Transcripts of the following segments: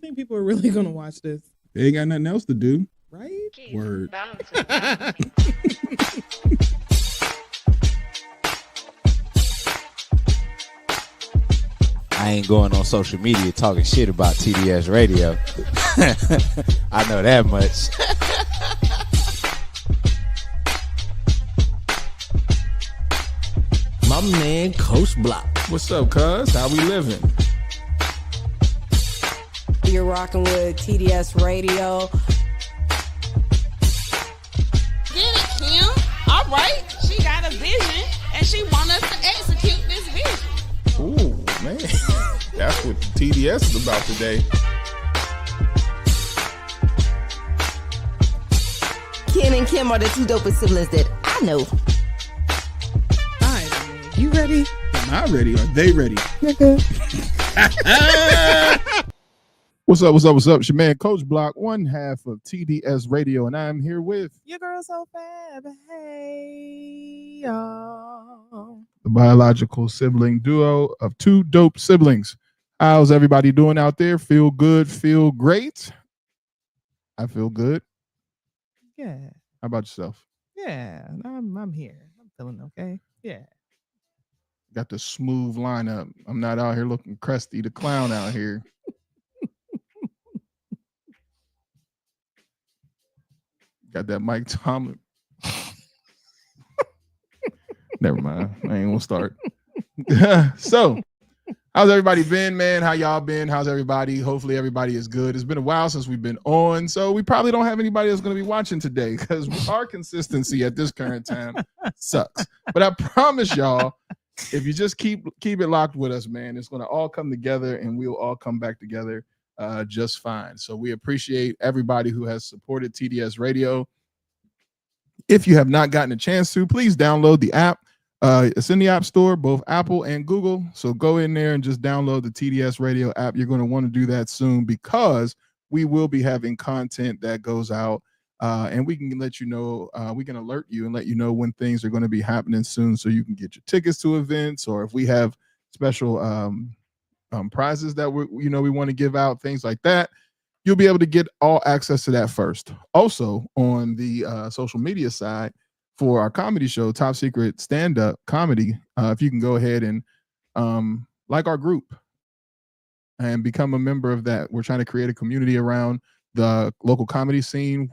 think people are really gonna watch this? They ain't got nothing else to do. Right? Word. I ain't going on social media talking shit about TDS Radio. I know that much. My man, Coach Block. What's up, cuz? How we living? You're rocking with TDS Radio. Get it, Kim. All right. She got a vision, and she want us to execute this vision. Ooh, man. That's what TDS is about today. Ken and Kim are the two dopest siblings that I know. All right, man. You ready? Am I ready? Are they ready? Nigga. What's up? What's up? What's up? It's your man, Coach Block, one half of TDS Radio, and I'm here with Your girl so fab. Hey, y'all. the biological sibling duo of two dope siblings. How's everybody doing out there? Feel good? Feel great? I feel good. Yeah. How about yourself? Yeah. I'm here. I'm feeling okay. Yeah. Got the smooth lineup. I'm not out here looking crusty the clown out here. Got that Mike Tomlin. Never mind. I ain't gonna start. So, how's everybody been, man? How y'all been? How's everybody? Hopefully everybody is good. It's been a while since we've been on, so we probably don't have anybody that's going to be watching today because our consistency at this current time sucks. But I promise y'all, if you just keep it locked with us, man, it's going to all come together and we'll all come back together just fine. So we appreciate everybody who has supported TDS Radio. If you have not gotten a chance to, please download the app. It's in the App Store, both Apple and Google. So go in there and just download the TDS Radio app. You're going to want to do that soon because we will be having content that goes out and we can let you know, we can alert you and let you know when things are going to be happening soon so you can get your tickets to events, or if we have special prizes that we want to give out, things like that. You'll be able to get all access to that first. Also, on the social media side for our comedy show, Top Secret Stand-Up Comedy, if you can go ahead and like our group and become a member of that. We're trying to create a community around the local comedy scene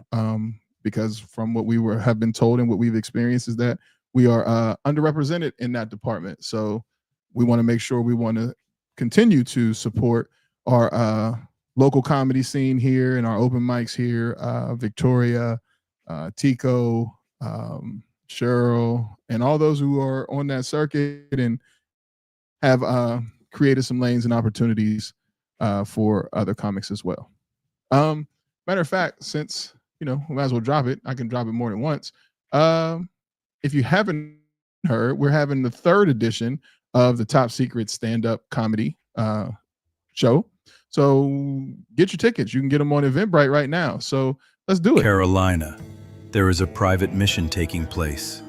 because from what we have been told and what we've experienced is that we are underrepresented in that department. So we want to make sure we want to continue to support our local comedy scene here and our open mics here, Victoria, Tico, Cheryl, and all those who are on that circuit and have created some lanes and opportunities for other comics as well. Matter of fact, since we might as well drop it, I can drop it more than once. If you haven't heard, we're having the third edition of the Top Secret Stand-Up Comedy show. So get your tickets. You can get them on Eventbrite right now. So let's do it. Carolina, there is a private mission taking place.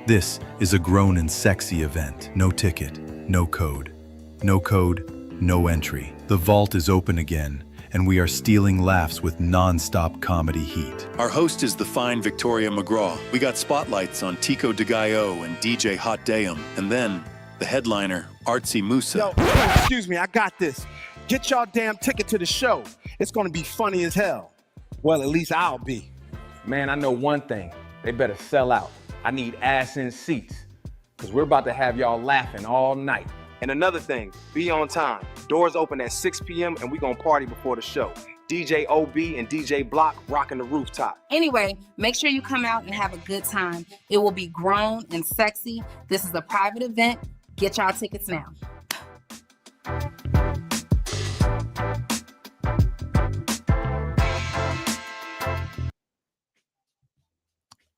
This is a grown and sexy event. No ticket, no code. No code, no entry. The vault is open again, and we are stealing laughs with non-stop comedy heat. Our host is the fine Victoria McGraw. We got spotlights on Tico DeGaio and DJ Hot Dayum, and then the headliner, Artsy Musa. Yo, excuse me, I got this. Get y'all damn ticket to the show. It's gonna be funny as hell. Well, at least I'll be. Man, I know one thing. They better sell out. I need ass in seats, because we're about to have y'all laughing all night. And another thing, be on time. Doors open at 6 p.m. and we gonna party before the show. DJ OB and DJ Block rocking the rooftop. Anyway, make sure you come out and have a good time. It will be grown and sexy. This is a private event. Get y'all tickets now.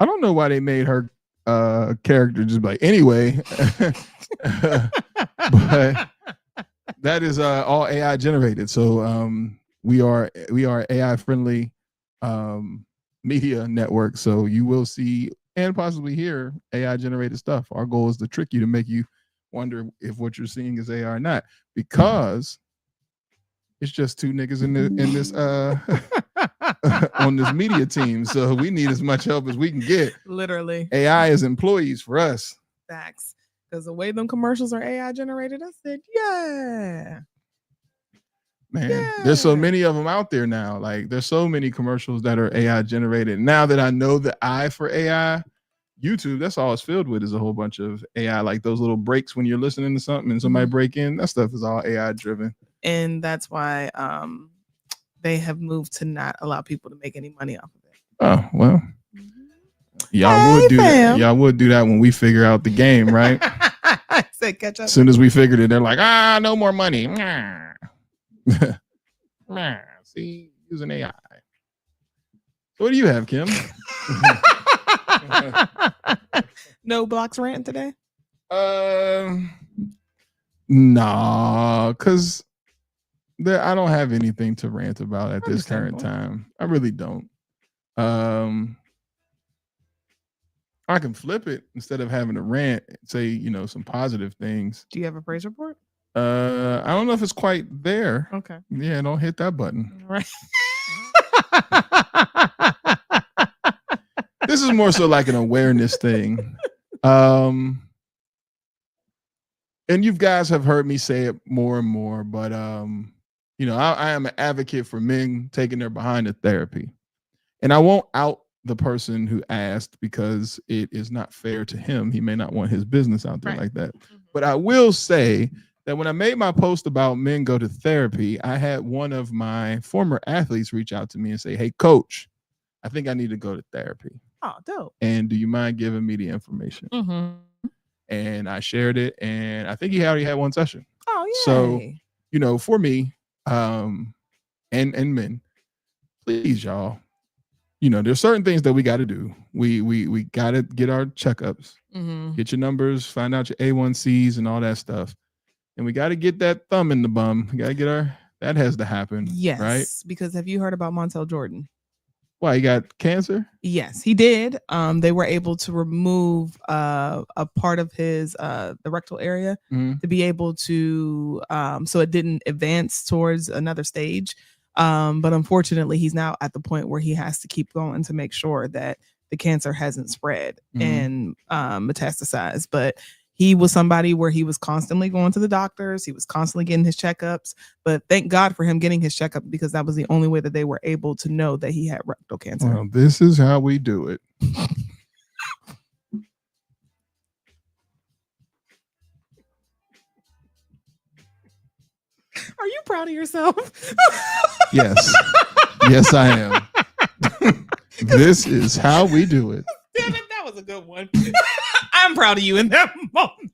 I don't know why they made her character just like anyway, but that is all AI generated. So we are AI friendly media network. So you will see and possibly hear AI generated stuff. Our goal is to trick you to make you wonder if what you're seeing is AI or not, because It's just two niggas in this on this media team. So we need as much help as we can get. Literally. AI is employees for us. Facts. Because the way them commercials are AI generated, I said, yeah. Man, there's so many of them out there now. Like, there's so many commercials that are AI generated. Now that I know the eye for AI, YouTube, that's all it's filled with is a whole bunch of AI. Like those little breaks when you're listening to something and somebody break in, that stuff is all AI driven. And that's why they have moved to not allow people to make any money off of it. Oh, well. Y'all would do that. Y'all would do that when we figure out the game, right? Said catch up. As soon as we figured it, they're like, no more money. See, using AI. So what do you have, Kim? No Blocks rant today? Nah, because I don't have anything to rant about at this current time. I really don't. I can flip it instead of having to rant, say, some positive things. Do you have a praise report? I don't know if it's quite there. Okay. Yeah, don't hit that button. Right. This is more so like an awareness thing. And you guys have heard me say it more and more, but I am an advocate for men taking their behind to therapy. And I won't out the person who asked because it is not fair to him. He may not want his business out there like that. But I will say that when I made my post about men go to therapy, I had one of my former athletes reach out to me and say, "Hey, coach, I think I need to go to therapy. Oh, dope. And do you mind giving me the information?" And I shared it, and I think he already had one session. Oh, yeah. So, for me, and men, please, y'all, there's certain things that we got to do. We got to get our checkups, get your numbers, find out your A1Cs and all that stuff. And we got to get that thumb in the bum. We got to get that has to happen. Yes. Right. Because have you heard about Montel Jordan? Why, he got cancer? Yes, he did. They were able to remove a part of his the rectal area to be able to so it didn't advance towards another stage. But unfortunately, he's now at the point where he has to keep going to make sure that the cancer hasn't spread and metastasized. But he was somebody where he was constantly going to the doctors. He was constantly getting his checkups. But thank God for him getting his checkup, because that was the only way that they were able to know that he had rectal cancer. Well, this is how we do it. Are you proud of yourself? Yes. Yes, I am. This is how we do it. Damn it, that was a good one. I'm proud of you in that moment.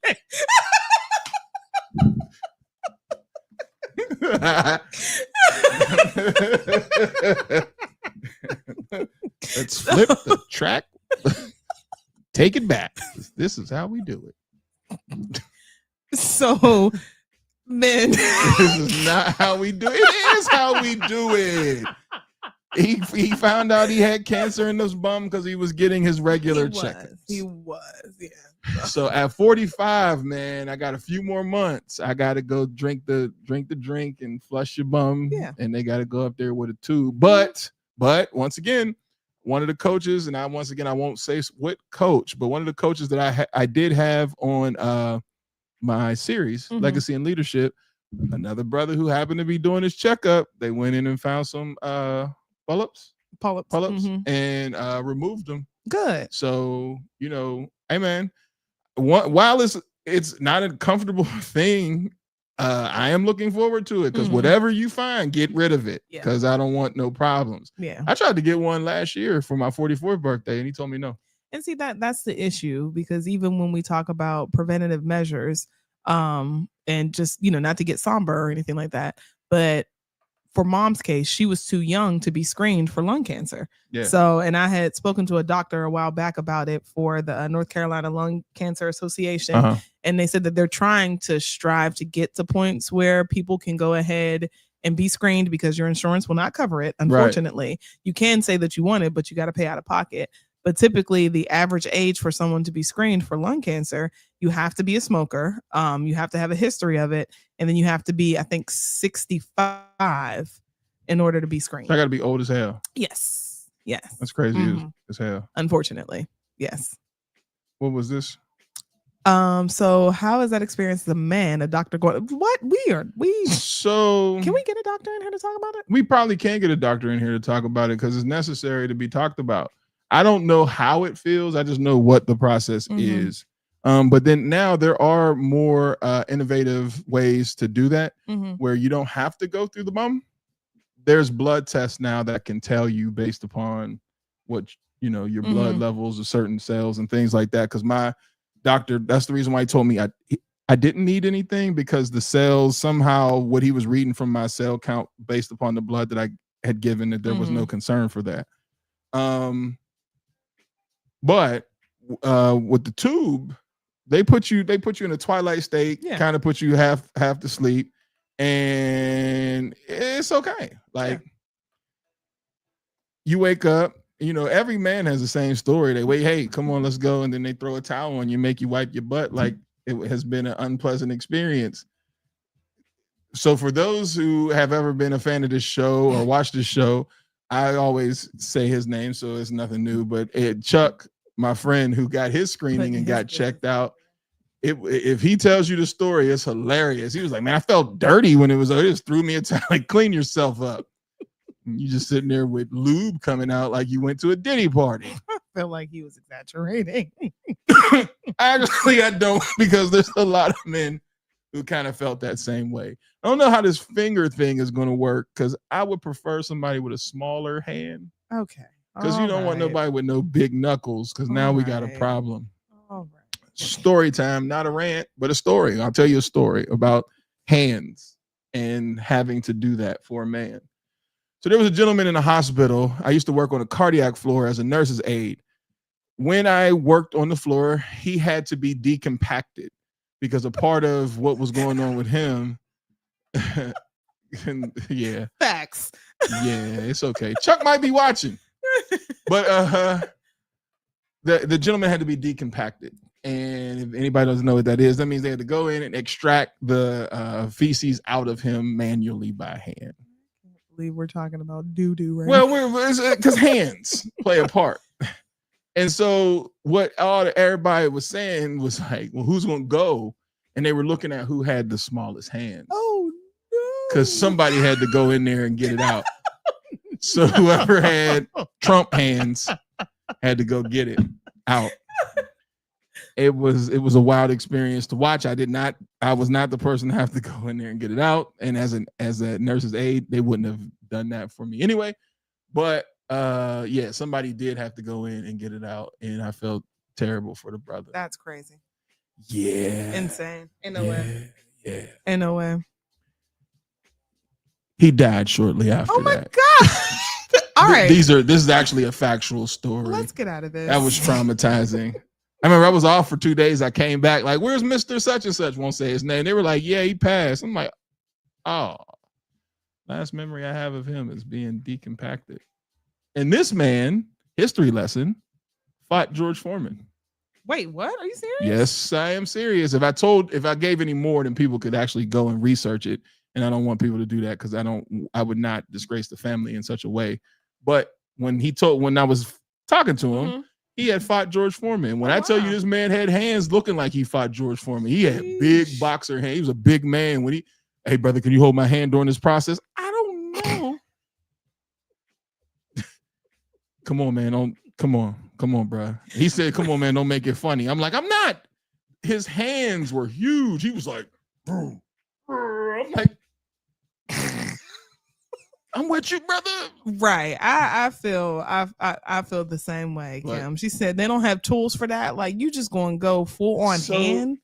Let's flip the track. Take it back. This is how we do it. So, men. This is not how we do it. It is how we do it. He found out he had cancer in his bum because he was getting his regular checkups. He was, yeah. So at 45, man, I got a few more months. I got to go drink the drink and flush your bum. Yeah. And they got to go up there with a tube. But once again, one of the coaches, and I won't say what coach, but one of the coaches that I did have on my series, Legacy and Leadership, another brother who happened to be doing his checkup, they went in and found some polyps and removed them. Good. So, hey man, while it's not a comfortable thing, I am looking forward to it, because whatever you find, get rid of it, because I don't want no problems. Yeah. I tried to get one last year for my 44th birthday, and he told me no. And see, that's the issue, because even when we talk about preventative measures, and just, not to get somber or anything like that, but for Mom's case, she was too young to be screened for lung cancer. Yeah. So, and I had spoken to a doctor a while back about it for the North Carolina Lung Cancer Association. And they said that they're trying to strive to get to points where people can go ahead and be screened, because your insurance will not cover it. Unfortunately, you can say that you want it, but you got to pay out of pocket. But typically the average age for someone to be screened for lung cancer, you have to be a smoker. You have to have a history of it. And then you have to be, I think, 65 in order to be screened. So I got to be old as hell. Yes. Yes. That's crazy as hell. Unfortunately. Yes. What was this? So how is that experience as a man, a doctor going, what? So can we get a doctor in here to talk about it? We probably can get a doctor in here to talk about it because it's necessary to be talked about. I don't know how it feels. I just know what the process is. But then now there are more innovative ways to do that where you don't have to go through the bum. There's blood tests now that can tell you based upon what, your blood levels of certain cells and things like that. Because my doctor, that's the reason why he told me I didn't need anything, because the cells, somehow what he was reading from my cell count based upon the blood that I had given, that there was no concern for that. But with the tube, they put you in a twilight state, kind of put you half to sleep, and it's okay. Like you wake up, every man has the same story. They wait, hey, come on, let's go, and then they throw a towel on you, make you wipe your butt like it has been an unpleasant experience. So for those who have ever been a fan of this show or watched this show, I always say his name, so it's nothing new. But Chuck, my friend who got his screening and got checked out, if he tells you the story, it's hilarious. He was like, man, I felt dirty when it just threw me a towel, like, clean yourself up. You just sitting there with lube coming out like you went to a Diddy party. I felt like he was exaggerating. Actually, I don't, because there's a lot of men who kind of felt that same way. I don't know how this finger thing is going to work, because I would prefer somebody with a smaller hand. Okay. Because you don't want nobody with no big knuckles, because now we got a problem. All right. Story time, not a rant, but a story. I'll tell you a story about hands and having to do that for a man. So there was a gentleman in a hospital. I used to work on a cardiac floor as a nurse's aide. When I worked on the floor, he had to be decompacted because a part of what was going on with him. Yeah. Facts. Yeah, it's okay. Chuck might be watching. But the gentleman had to be decompacted. And if anybody doesn't know what that is, that means they had to go in and extract the feces out of him manually by hand. We're talking about doo-doo right now. Well, because hands play a part. And so what everybody was saying was like, well, who's going to go? And they were looking at who had the smallest hands. Oh, no. Because somebody had to go in there and get it out. So whoever had Trump hands had to go get it out. It was a wild experience to watch. I was not the person to have to go in there and get it out. And as a nurse's aide, they wouldn't have done that for me anyway. But somebody did have to go in and get it out, and I felt terrible for the brother. That's crazy. Yeah. Insane. In no way. Yeah. In no way. He died shortly after that. Oh my God. All right. This is actually a factual story. Let's get out of this. That was traumatizing. I remember I was off for 2 days. I came back like, where's Mr. Such and Such? Won't say his name. They were like, yeah, he passed. I'm like, oh, last memory I have of him is being decompacted. And this man, history lesson, fought George Foreman. Wait, what? Are you serious? Yes, I am serious. If I gave any more, then people could actually go and research it. And I don't want people to do that, because I would not disgrace the family in such a way. But when I was talking to him, he had fought George Foreman. When I tell you this man had hands looking like he fought George Foreman, he had big boxer hands. He was a big man. Hey brother, can you hold my hand during this process? I don't know. Come on, man. Come on, bro. He said, come on, man, don't make it funny. I'm like, I'm not. His hands were huge. He was like, boom. I'm like, I'm with you, brother. Right. I feel the same way, Kim. Like, she said they don't have tools for that. Like, you just going to go full on hand.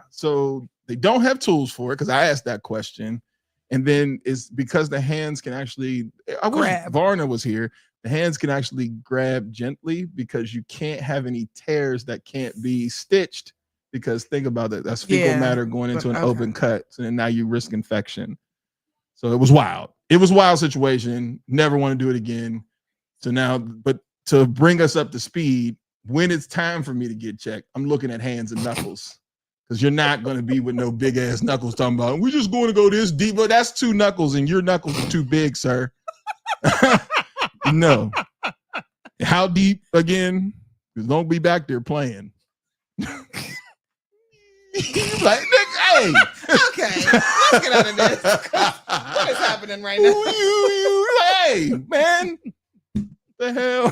So they don't have tools for it, because I asked that question. And then it's because the hands can actually, I wish Varna was here. The hands can actually grab gently, because you can't have any tears that can't be stitched, because think about it. That's fecal matter going into an open cut. So then now you risk infection. So it was wild. It was a wild situation. Never want to do it again. So now, but to bring us up to speed, when it's time for me to get checked, I'm looking at hands and knuckles. Because you're not going to be with no big ass knuckles talking about, we're just going to go this deep. But that's 2 knuckles and your knuckles are too big, sir. No. How deep again? Because don't be back there playing. Like, hey. Okay, let's get out of this. What is happening right now? Hey, man. The hell?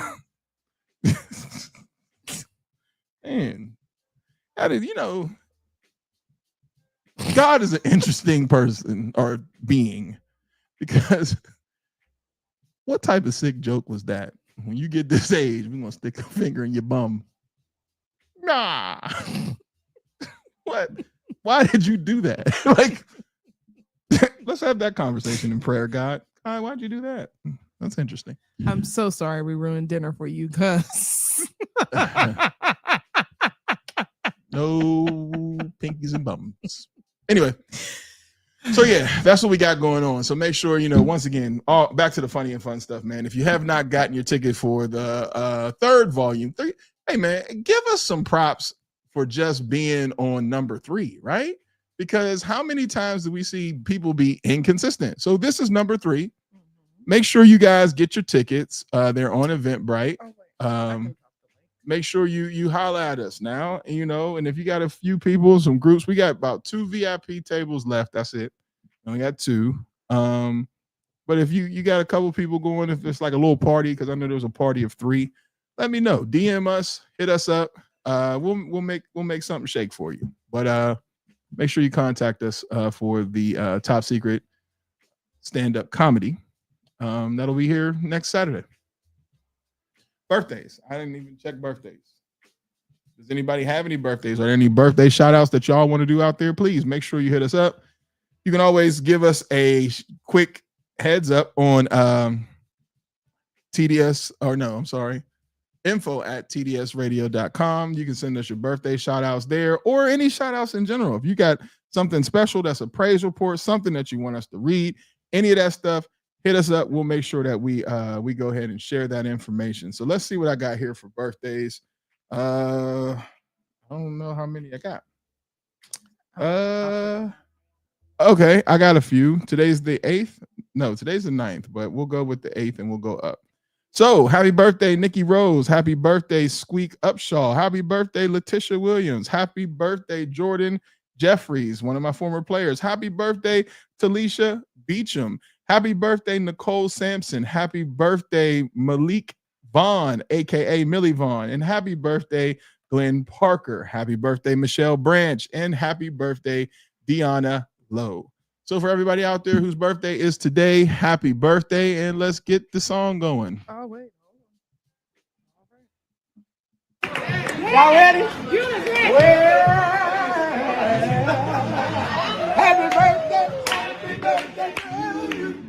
Man. How did you know? God is an interesting person or being, because what type of sick joke was that? When you get this age, we're gonna stick a finger in your bum. Nah. What? Why did you do that? Like, let's have that conversation in prayer, God. Why'd you do that? That's interesting. I'm so sorry we ruined dinner for you, cuz. No pinkies and bums. Anyway, so yeah, that's what we got going on. So make sure, once again, back to the funny and fun stuff, man. If you have not gotten your ticket for the third volume, hey man, give us some props for just being on number 3, right? Because how many times do we see people be inconsistent? So this is number 3. Make sure you guys get your tickets. They're on Eventbrite. Make sure you holler at us now, and if you got a few people, some groups, we got about 2 VIP tables left. That's it. We got 2. But if you got a couple people going, if it's like a little party, because I know there's a party of 3, let me know. DM us, hit us up. We'll make something shake for you. But make sure you contact us for the top secret stand-up comedy. That'll be here next Saturday. Birthdays. I didn't even check birthdays. Does anybody have any birthdays? Are there any birthday shout outs that y'all want to do out there? Please make sure you hit us up. You can always give us a quick heads up on info@tdsradio.com. You can send us your birthday shout outs there, or any shout outs in general. If you got something special, that's a praise report, something that you want us to read, any of that stuff, hit us up. We'll make sure that we go ahead and share that information. So let's see what I got here for birthdays. I don't know how many I got. Okay, I got a few. Today's the 8th. No, today's the 9th, but we'll go with the 8th and we'll go up. So happy birthday, Nikki Rose. Happy birthday, Squeak Upshaw. Happy birthday, Letitia Williams. Happy birthday, Jordan Jeffries, one of my former players. Happy birthday, Talisha Beecham. Happy birthday, Nicole Sampson. Happy birthday, Malik Vaughn, aka Millie Vaughn. And happy birthday, Glenn Parker. Happy birthday, Michelle Branch. And happy birthday, Deanna Lowe. So for everybody out there whose birthday is today, happy birthday, and let's get the song going. Oh, wait. Y'all ready? Well, happy birthday to you.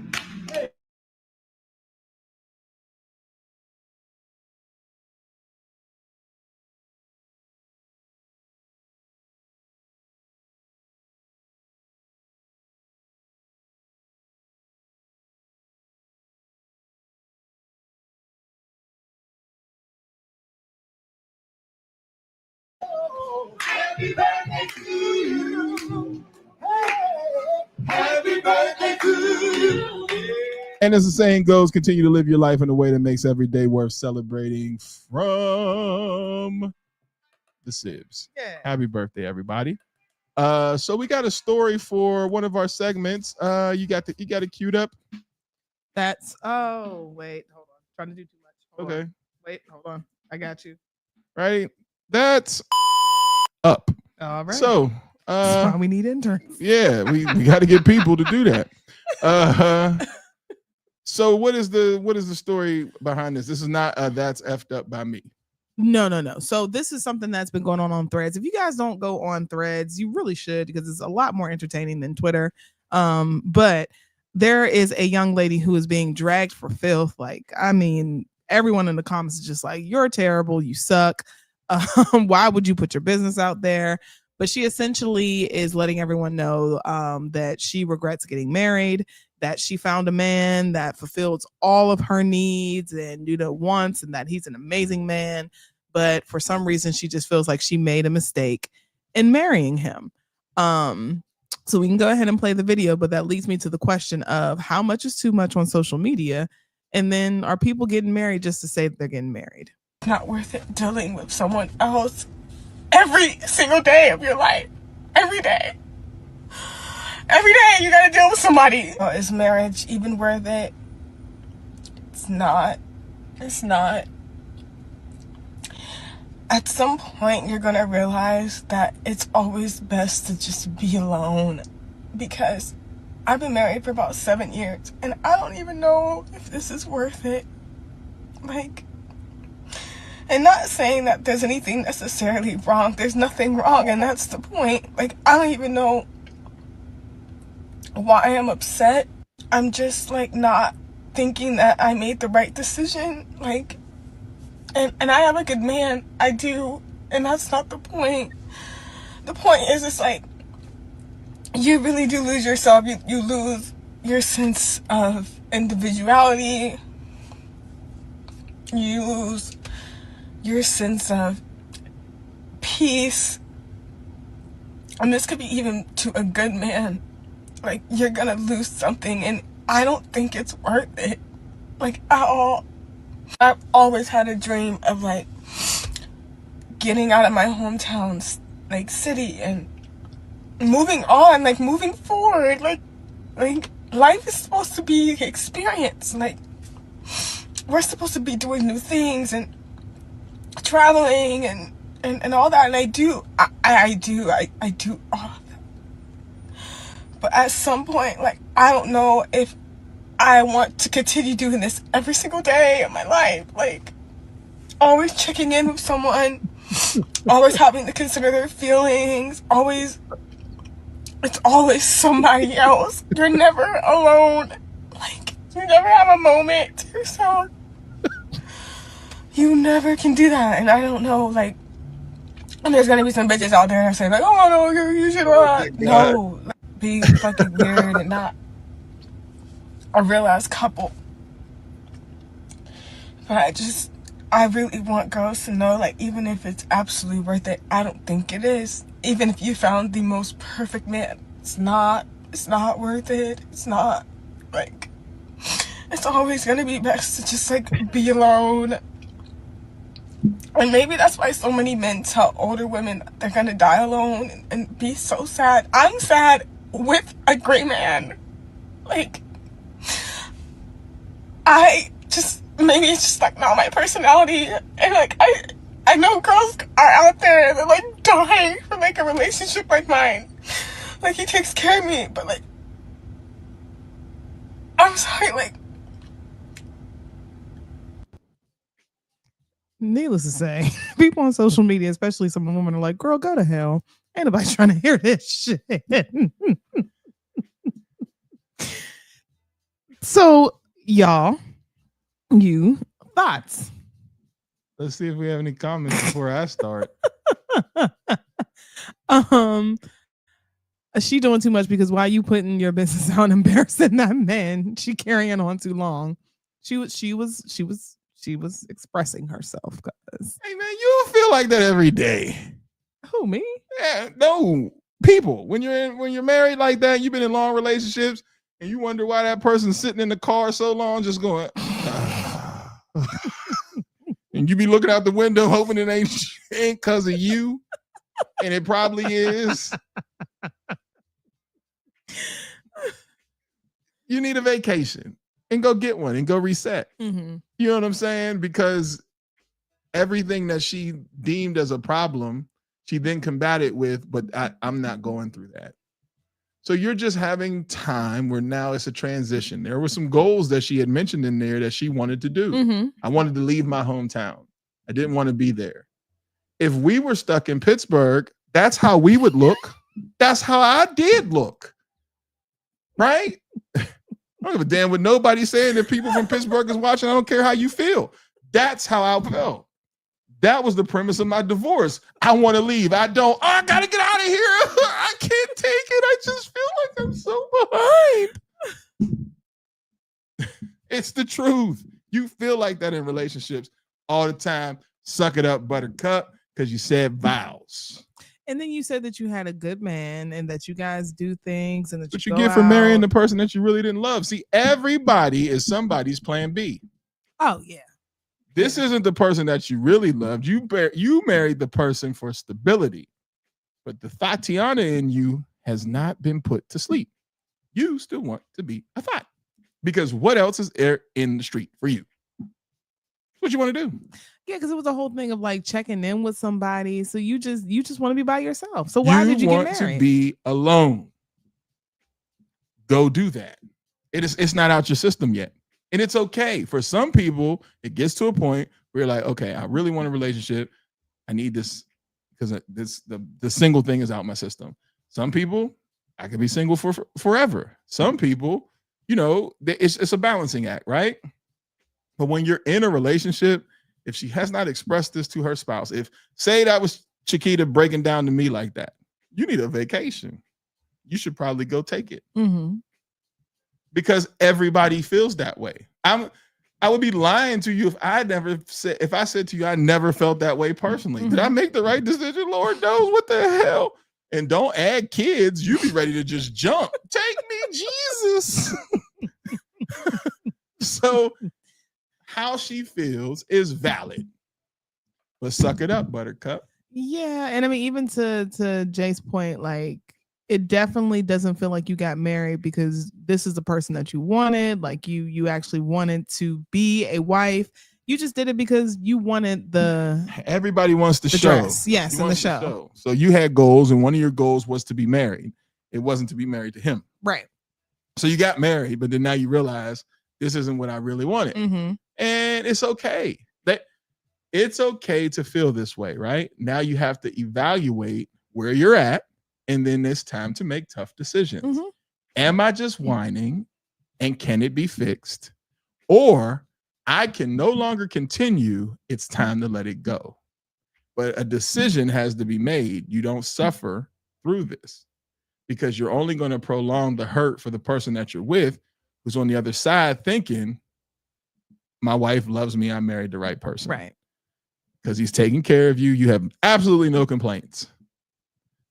Happy birthday to you. Happy birthday to you. And as the saying goes, continue to live your life in a way that makes every day worth celebrating. From the Sibs. Yeah. Happy birthday, everybody. So we got a story for one of our segments. You got it queued up. That's wait, hold on. I'm trying to do too much. Hold Okay. on. Wait, hold on. I got you. Right. That's up. All right. So that's why we need interns. yeah, we got to get people to do that. So what is the story behind this? This is not that's effed up by me. No. So this is something that's been going on Threads. If you guys don't go on Threads, you really should, because it's a lot more entertaining than Twitter. But there is a young lady who is being dragged for filth. Like, I mean, everyone in the comments is just like, you're terrible, you suck. Why would you put your business out there? But she essentially is letting everyone know that she regrets getting married, that she found a man that fulfills all of her needs and wants, and that he's an amazing man. But for some reason, she just feels like she made a mistake in marrying him. So we can go ahead and play the video, but that leads me to the question of how much is too much on social media? And then are people getting married just to say that they're getting married? It's not worth it dealing with someone else every single day of your life. Every day. Every day you gotta deal with somebody. Is marriage even worth it? It's not. It's not. At some point, you're gonna realize that it's always best to just be alone. Because I've been married for about 7 years, and I don't even know if this is worth it. Like, and not saying that there's anything necessarily wrong. There's nothing wrong, and that's the point. Like, I don't even know why I'm upset. I'm just, like, not thinking that I made the right decision. Like, and I am a good man. I do. And that's not the point. The point is, it's like, you really do lose yourself. You lose your sense of individuality. You lose your sense of peace. And this could be even to a good man. Like, you're gonna lose something, and I don't think it's worth it. Like, at all. I've always had a dream of, like, getting out of my hometown, like, city, and moving on, like, moving forward. Like life is supposed to be experience. Like, we're supposed to be doing new things and traveling and all that. And I do all of that. But at some point, like, I don't know if I want to continue doing this every single day of my life. Like, always checking in with someone, always having to consider their feelings, it's always somebody else. You're never alone. Like, you never have a moment to yourself. You never can do that. And I don't know, like, and there's gonna be some bitches out there that say, like, oh no, you should no, like, be fucking weird and not a real ass couple. But I really want girls to know, like, even if it's absolutely worth it, I don't think it is. Even if you found the most perfect man, it's not worth it. It's not. Like, it's always gonna be best to just, like, be alone. And maybe that's why so many men tell older women they're gonna die alone and be so sad. I'm sad with a great man. Like, maybe it's just, like, not my personality. And, like, I know girls are out there and they're, like, dying for, like, a relationship like mine. Like, he takes care of me, but, like, I'm sorry, like. Needless to say, people on social media, especially some women, are like, girl, go to hell. Ain't nobody trying to hear this shit. So, y'all, thoughts? Let's see if we have any comments before I start. Is she doing too much? Because why you putting your business out embarrassing that man? She carrying on too long. She was expressing herself, guys. Hey man, you feel like that every day. Who, me? Yeah, no, people. When you're married like that, you've been in long relationships, and you wonder why that person's sitting in the car so long, just going. And you be looking out the window hoping it ain't because of you, and it probably is. You need a vacation and go get one and go reset. Mm-hmm. You know what I'm saying? Because everything that she deemed as a problem, she then combated with, but I'm not going through that. So you're just having time where now it's a transition. There were some goals that she had mentioned in there that she wanted to do. Mm-hmm. I wanted to leave my hometown. I didn't want to be there. If we were stuck in Pittsburgh, that's how we would look. That's how I did look. Right? I don't give a damn what nobody's saying. If people from Pittsburgh is watching, I don't care how you feel. That's how I felt. That was the premise of my divorce. I want to leave. I gotta get out of here. I can't take it. I just feel like I'm so behind. It's the truth. You feel like that in relationships all the time. Suck it up, buttercup, because you said vows. And then you said that you had a good man and that you guys do things and that What you you go get for marrying the out. person that you really didn't love. See, everybody is somebody's plan B. Oh, yeah. This isn't the person that you really loved. You married the person for stability. But the Tatiana in you has not been put to sleep. You still want to be a thought. Because what else is there in the street for you? What you want to do? Yeah, because it was a whole thing of like checking in with somebody. So you just want to be by yourself. So why did you get married? You want to be alone. Go do that. It's not out your system yet. And it's okay. For some people, it gets to a point where you're like, okay, I really want a relationship. I need this because the single thing is out my system. Some people, I could be single for forever. Some people, it's a balancing act, right? But when you're in a relationship, if she has not expressed this to her spouse, say that was Chiquita breaking down to me like that, you need a vacation. You should probably go take it. Mm-hmm. Because everybody feels that way. I would be lying to you if I said to you, I never felt that way personally. Mm-hmm. Did I make the right decision? Lord knows, what the hell? And don't add kids. You be ready to just jump. Take me, Jesus. So how she feels is valid. But suck it up, buttercup. Yeah. And I mean, even to Jay's point, like, it definitely doesn't feel like you got married because this is the person that you wanted. Like you actually wanted to be a wife. You just did it because you wanted everybody wants the show. Dress. Yes, in the show. So you had goals, and one of your goals was to be married. It wasn't to be married to him. Right. So you got married, but then now you realize this isn't what I really wanted. Mm-hmm. And it's okay. It's okay to feel this way, right? Now you have to evaluate where you're at. And then it's time to make tough decisions. Mm-hmm. Am I just whining and can it be fixed? Or I can no longer continue. It's time to let it go. But a decision has to be made. You don't suffer through this because you're only going to prolong the hurt for the person that you're with, who's on the other side thinking, my wife loves me. I married the right person. Right. Because he's taking care of you. You have absolutely no complaints.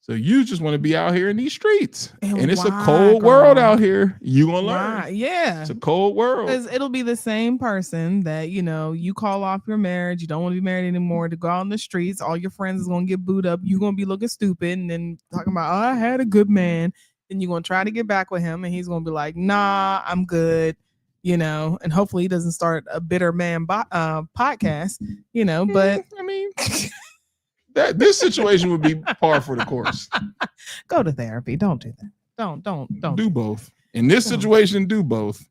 So you just want to be out here in these streets. And it's a cold world out here. You gonna learn. Yeah. It's a cold world. Because it'll be the same person that, you call off your marriage. You don't want to be married anymore, to go out in the streets. All your friends is going to get booed up. You're going to be looking stupid and then talking about, I had a good man. Then you're going to try to get back with him. And he's going to be like, nah, I'm good. And hopefully he doesn't start a bitter man podcast, but I mean... This situation would be par for the course. Go to therapy. Don't do that. Don't do both. In this situation, do both.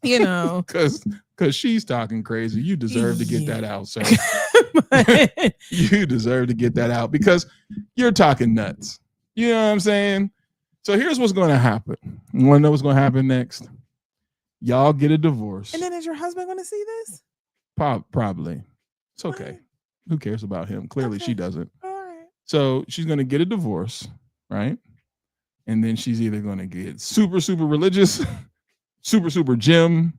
Because she's talking crazy. You deserve to get that out, sir. You deserve to get that out because you're talking nuts. You know what I'm saying? So here's what's going to happen. You want to know what's going to happen next? Y'all get a divorce. And then is your husband going to see this? Probably. It's okay. Who cares about him? Clearly she doesn't. All right. So she's going to get a divorce, right? And then she's either going to get super, super religious, super, super Jim,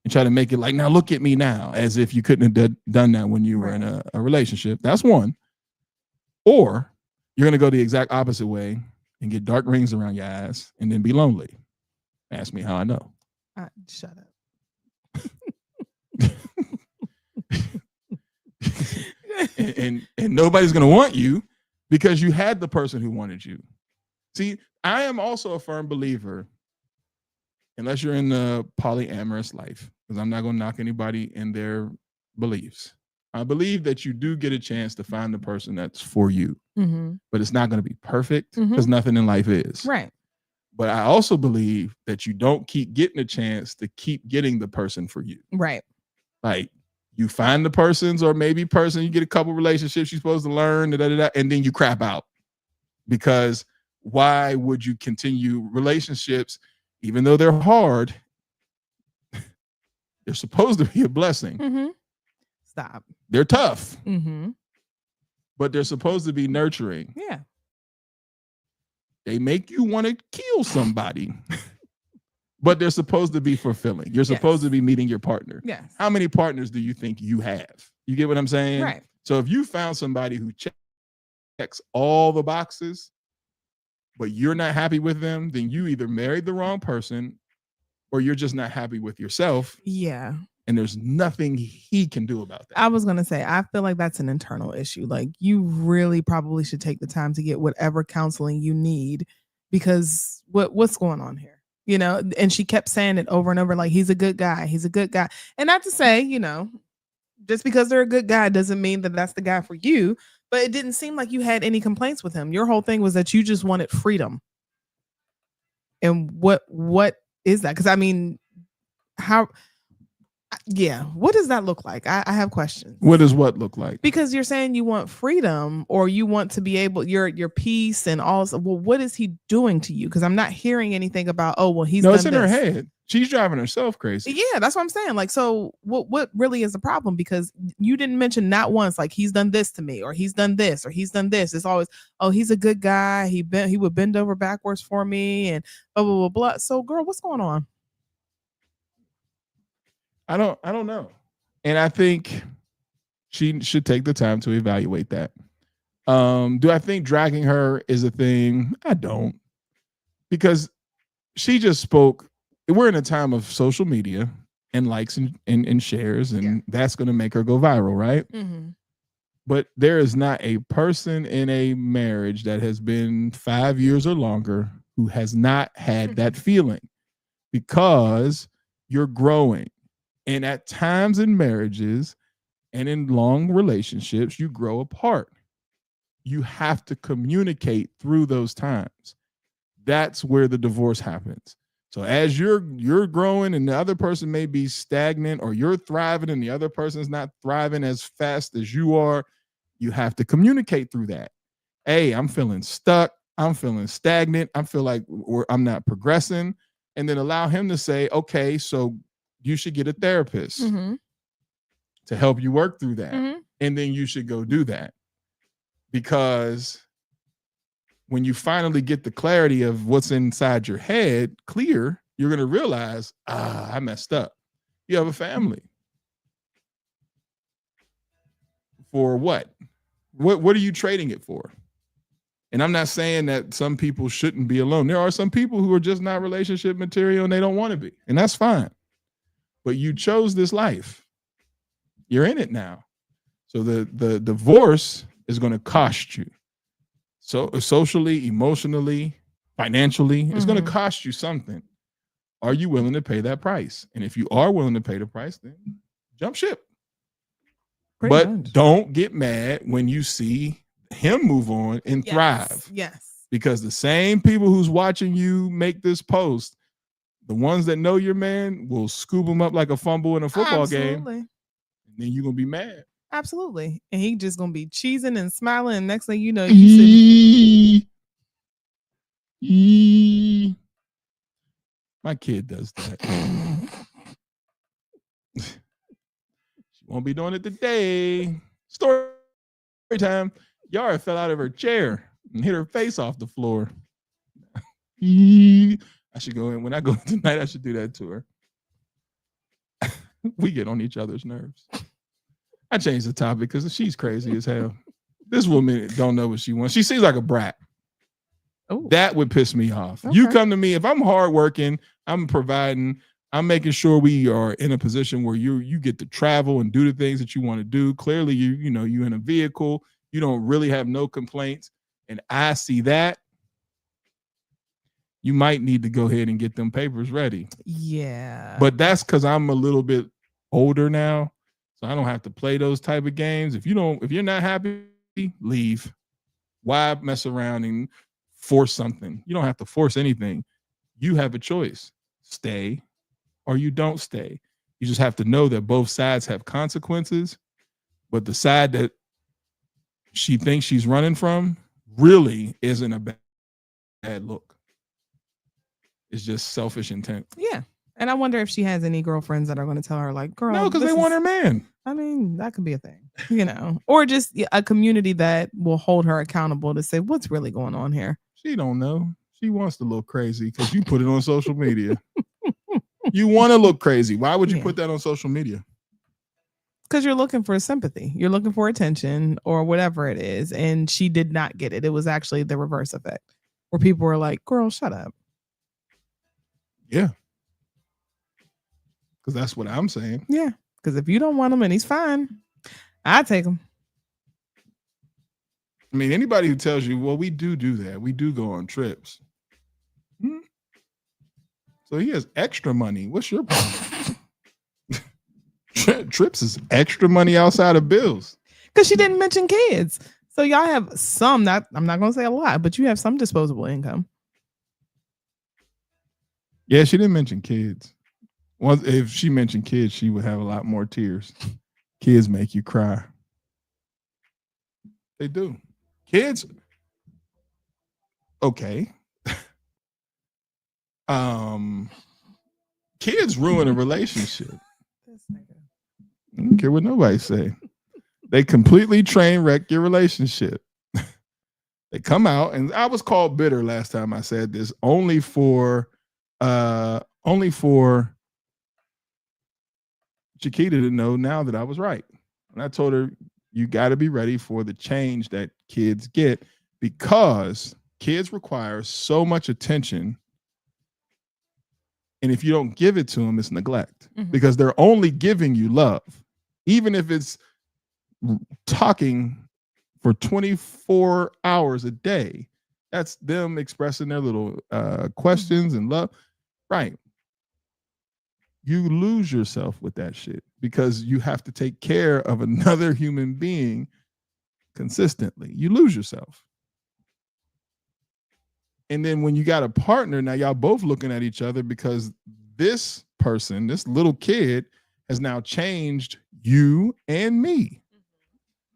and try to make it like, now look at me now, as if you couldn't have done that when you were in a relationship. That's one. Or you're going to go the exact opposite way and get dark rings around your eyes and then be lonely. Ask me how I know. Shut up. and nobody's going to want you because you had the person who wanted you. See, I am also a firm believer, unless you're in the polyamorous life, because I'm not going to knock anybody in their beliefs. I believe that you do get a chance to find the person that's for you, but it's not going to be perfect because nothing in life is. Right. But I also believe that you don't keep getting a chance to keep getting the person for you. Right. Like, you find the persons or maybe person, you get a couple relationships you're supposed to learn, and then you crap out. Because why would you continue relationships, even though they're hard? They're supposed to be a blessing. Stop. They're tough. But they're supposed to be nurturing. Yeah. They make you want to kill somebody. but they're supposed to be fulfilling. You're supposed to be meeting your partner. Yes. How many partners do you think you have? You get what I'm saying? Right. So if you found somebody who checks all the boxes, but you're not happy with them, then you either married the wrong person or you're just not happy with yourself. Yeah. And there's nothing he can do about that. I was going to say, I feel like that's an internal issue. Like, you really probably should take the time to get whatever counseling you need, because what's going on here? You know, and she kept saying it over and over, like, he's a good guy. He's a good guy. And not to say, you know, just because they're a good guy doesn't mean that that's the guy for you. But it didn't seem like you had any complaints with him. Your whole thing was that you just wanted freedom. And what is that? Because I mean, what does that look like? I have questions. What does what look like? Because you're saying you want freedom, or you want to be able your peace and all. Well, what is he doing to you? Because I'm not hearing anything about, oh, well, he's no, done it's in her head. She's driving herself crazy. Yeah, that's what I'm saying. Like, so what really is the problem? Because you didn't mention not once, like, he's done this to me, or he's done this, or he's done this. It's always, oh, he's a good guy. He would bend over backwards for me, and blah blah blah blah. So, girl, what's going on? I don't know. And I think she should take the time to evaluate that. Do I think dragging her is a thing? I don't. Because she just spoke. We're in a time of social media and likes and shares, and that's going to make her go viral, right? Mm-hmm. But there is not a person in a marriage that has been 5 years or longer who has not had that feeling, because you're growing. And at times in marriages and in long relationships, you grow apart. You have to communicate through those times. That's where the divorce happens. So as you're growing and the other person may be stagnant, or you're thriving and the other person's not thriving as fast as you are, you have to communicate through that. Hey, I'm feeling stuck. I'm feeling stagnant. I feel like I'm not progressing. And then allow him to say, okay, so you should get a therapist to help you work through that. And then you should go do that. Because when you finally get the clarity of what's inside your head clear, you're going to realize, I messed up. You have a family. For what? What are you trading it for? And I'm not saying that some people shouldn't be alone. There are some people who are just not relationship material and they don't want to be. And that's fine. But you chose this life. You're in it now. So the divorce is going to cost you. So socially, emotionally, financially, it's going to cost you something. Are you willing to pay that price? And if you are willing to pay the price, then jump ship. But don't get mad when you see him move on and thrive. Yes. Because the same people who's watching you make this post, the ones that know your man, will scoop him up like a fumble in a football game. And then you're going to be mad. Absolutely. And he just going to be cheesing and smiling. And next thing you know, you my kid does that. She won't be doing it today. Story time. Yara fell out of her chair and hit her face off the floor. I should go in. When I go in tonight, I should do that to her. We get on each other's nerves. I changed the topic because she's crazy as hell. This woman don't know what she wants. She seems like a brat. Ooh. That would piss me off. Okay. You come to me, if I'm hardworking, I'm providing, I'm making sure we are in a position where you get to travel and do the things that you want to do. Clearly, you know, you're in a vehicle. You don't really have no complaints. And I see that. You might need to go ahead and get them papers ready. Yeah. But that's because I'm a little bit older now. So I don't have to play those type of games. If you're not happy, leave. Why mess around and force something? You don't have to force anything. You have a choice. Stay or you don't stay. You just have to know that both sides have consequences. But the side that she thinks she's running from really isn't a bad look. It's just selfish intent. Yeah. And I wonder if she has any girlfriends that are going to tell her, like, girl. No, because they want her man. I mean, that could be a thing, you know, or just a community that will hold her accountable to say, what's really going on here? She don't know. She wants to look crazy because you put it on social media. You want to look crazy. Why would you put that on social media? Because you're looking for sympathy. You're looking for attention or whatever it is. And she did not get it. It was actually the reverse effect where people were like, girl, shut up. Yeah. Because that's what I'm saying. Yeah. Because if you don't want him and he's fine, I take him. I mean, anybody who tells you, well, we do that. We do go on trips. So he has extra money. What's your problem? Trips is extra money outside of bills. Because she didn't mention kids. So y'all have some, I'm not going to say a lot, but you have some disposable income. Yeah, she didn't mention kids. Well, if she mentioned kids, she would have a lot more tears. Kids make you cry. They do. Kids. Okay. Kids ruin a relationship. I don't care what nobody say. They completely train wreck your relationship. They come out, and I was called bitter last time I said this, only for Chiquita to know now that I was right. And I told her, you got to be ready for the change that kids get, because kids require so much attention. And if you don't give it to them, it's neglect, because they're only giving you love. Even if it's talking for 24 hours a day, that's them expressing their little questions and love. Right. You lose yourself with that shit because you have to take care of another human being consistently. You lose yourself. And then when you got a partner, now y'all both looking at each other because this person, this little kid, has now changed you and me.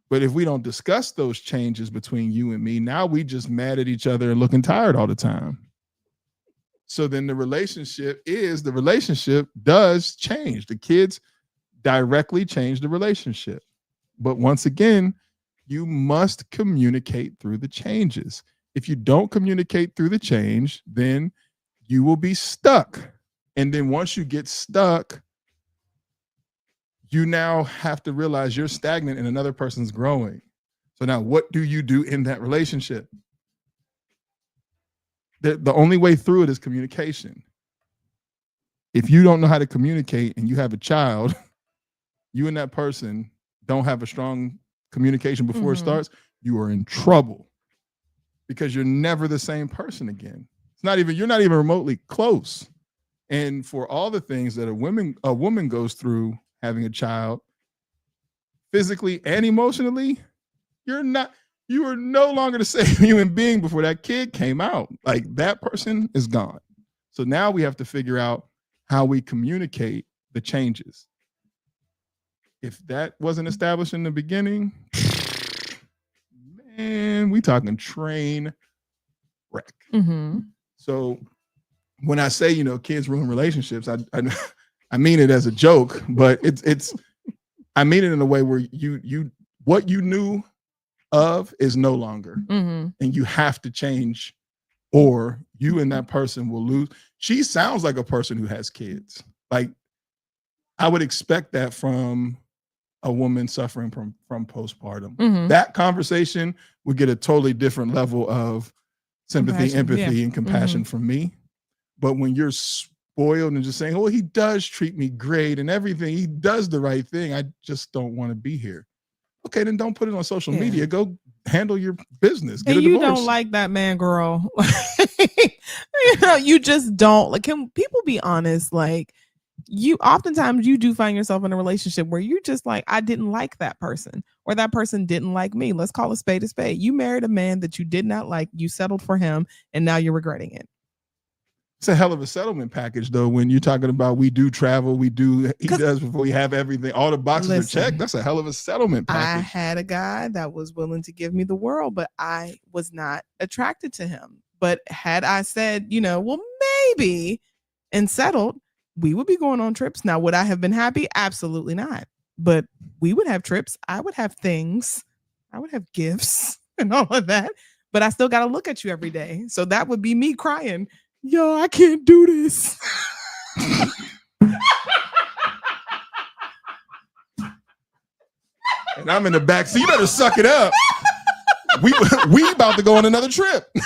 But if we don't discuss those changes between you and me, now we just mad at each other and looking tired all the time. So then the relationship does change. The kids directly change the relationship. But once again, you must communicate through the changes. If you don't communicate through the change, then you will be stuck. And then once you get stuck, you now have to realize you're stagnant and another person's growing. So now what do you do in that relationship? The only way through it is communication. If you don't know how to communicate and you have a child, you and that person don't have a strong communication before it starts, you are in trouble, because you're never the same person again. You're not even remotely close. And for all the things that a woman goes through having a child, physically and emotionally, you are no longer the same human being before that kid came out. Like, that person is gone. So now we have to figure out how we communicate the changes. If that wasn't established in the beginning, man, we talking train wreck. So when I say, kids ruin relationships, I mean it as a joke, but I mean it in a way where what you knew of is no longer, and you have to change, or you and that person will lose. She sounds like a person who has kids. Like, I would expect that from a woman suffering from postpartum. That conversation would get a totally different level of sympathy, empathy, and compassion from me. But when you're spoiled and just saying, oh, he does treat me great and everything, he does the right thing, I just don't want to be here. Okay, then don't put it on social media. Go handle your business. Get a divorce. You don't like that man, girl. You just don't. Like, can people be honest? Like, oftentimes you do find yourself in a relationship where you just like, I didn't like that person, or that person didn't like me. Let's call a spade a spade. You married a man that you did not like. You settled for him, and now you're regretting it. It's a hell of a settlement package, though, when you're talking about he does before we have everything. All the boxes are checked. That's a hell of a settlement package. I had a guy that was willing to give me the world, but I was not attracted to him. But had I said, well, maybe, and settled, we would be going on trips. Now, would I have been happy? Absolutely not. But we would have trips. I would have things. I would have gifts and all of that. But I still got to look at you every day. So that would be me crying. Yo, I can't do this. And I'm in the back, so you better suck it up. We about to go on another trip. You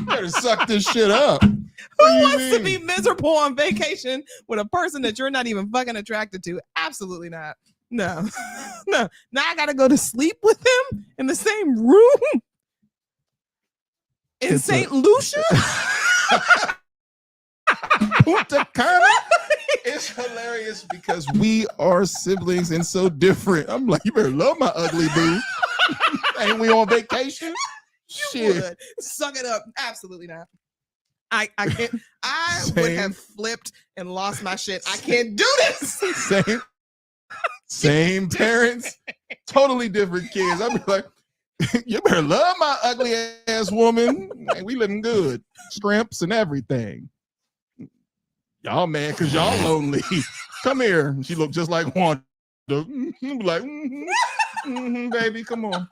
better suck this shit up. Who wants to be miserable on vacation with a person that you're not even fucking attracted to? Absolutely not. No. No. Now I gotta go to sleep with him in the same room in St. Lucia. Punta Cana. It's hilarious because we are siblings and so different. I'm like, you better love my ugly boo. Ain't we on vacation? You would suck it up. Absolutely not. I can't. I would have flipped and lost my shit. I can't do this. Same parents, totally different kids. I'd be like, you better love my ugly ass woman. Man, we living good. Scrimps and everything. Y'all mad because y'all lonely. Come here. She looked just like Wanda. Like, baby, come on.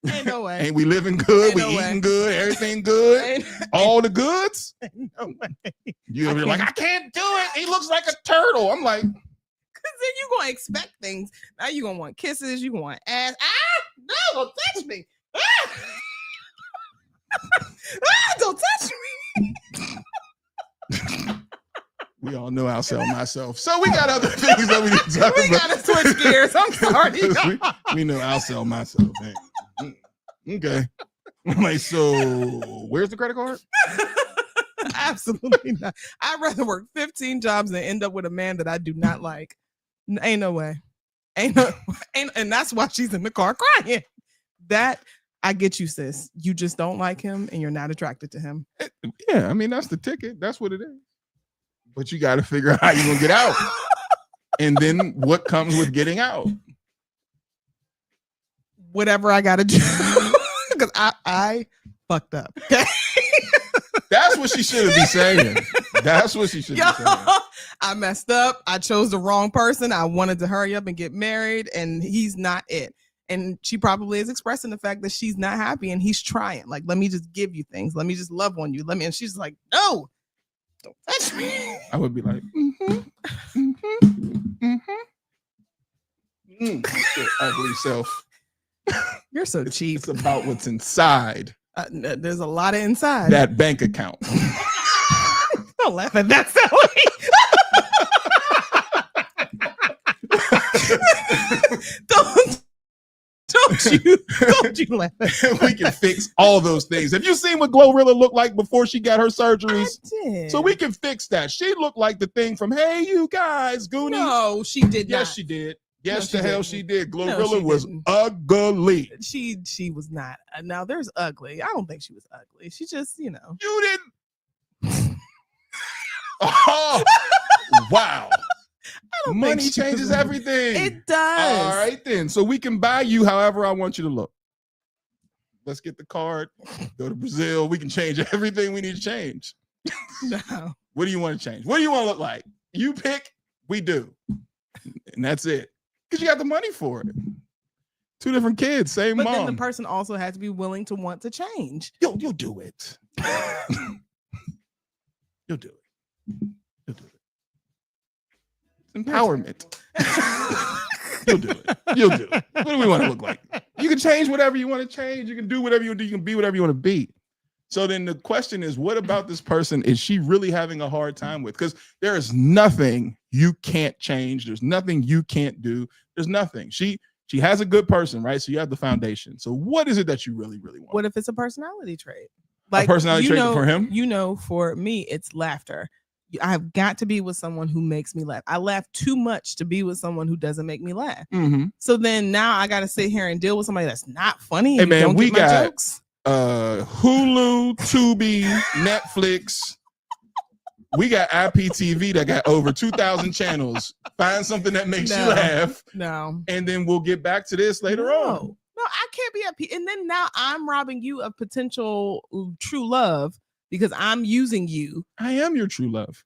Ain't no way. Ain't we living good? Ain't We no eating way. good? Everything good? All the goods? Ain't no way. You're like, I can't do it. He looks like a turtle. I'm like, because then you're gonna expect things. Now you're gonna want kisses, you gonna want ass. No, don't touch me. Don't touch me. we all know I'll sell myself. So we got other things that we need to talk about. We gotta switch gears. I'm sorry. we know I'll sell myself. Man. Okay. I'm like, so where's the credit card? Absolutely not. I'd rather work 15 jobs than end up with a man that I do not like. Ain't no way. And that's why she's in the car crying. That I get you, sis. You just don't like him and you're not attracted to him. Yeah, I mean, that's the ticket. That's what it is. But you got to figure out how you're going to get out. And then what comes with getting out? Whatever I got to do. Because I fucked up. That's what she should be saying. That's what she should be saying. I messed up. I chose the wrong person. I wanted to hurry up and get married, and he's not it. And she probably is expressing the fact that she's not happy, and he's trying. Like, let me just give you things. Let me just love on you. And she's like, no, don't touch me. I would be like, your ugly self. You're so cheap. It's about what's inside. There's a lot of inside. That bank account. Don't laugh at that, Sally. Don't you laugh at that. We can fix all those things. Have you seen what Glorilla looked like before she got her surgeries? So we can fix that. She looked like the thing from Hey You Guys, Goonies. No, she did not. Yes, she did. Yes, No, the hell didn't. she did. No, Glorilla she was didn't. ugly. She was not. Now there's ugly. I don't think she was ugly. She just, You didn't. Oh, wow. Money changes everything. It does. All right, then. So we can buy you however I want you to look. Let's get the card. Go to Brazil. We can change everything we need to change. No. What do you want to change? What do you want to look like? You pick, we do. And that's it. Because you got the money for it. Two different kids, same But mom. then the person also has to be willing to want to change. You'll do it. You'll do it. You'll do it. It's empowerment. You'll do it. You'll do it. What do we want to look like? You can change whatever you want to change. You can do whatever you want to do. You can be whatever you want to be. So then the question is, what about this person is she really having a hard time with? Because there is nothing you can't change. There's nothing you can't do. There's nothing. She has a good person, right? So you have the foundation. So what is it that you really, really want? What if it's a personality trait? A personality trait for him? For me, it's laughter. I have got to be with someone who makes me laugh. I laugh too much to be with someone who doesn't make me laugh. Mm-hmm. So then now I got to sit here and deal with somebody that's not funny. Hey and man, don't we get my got jokes. Hulu, Tubi, Netflix. We got IPTV that got over 2,000 channels. Find something that makes you laugh. No. And then we'll get back to this later on. No, I can't be at peace. And then now I'm robbing you of potential true love because I'm using you. I am your true love.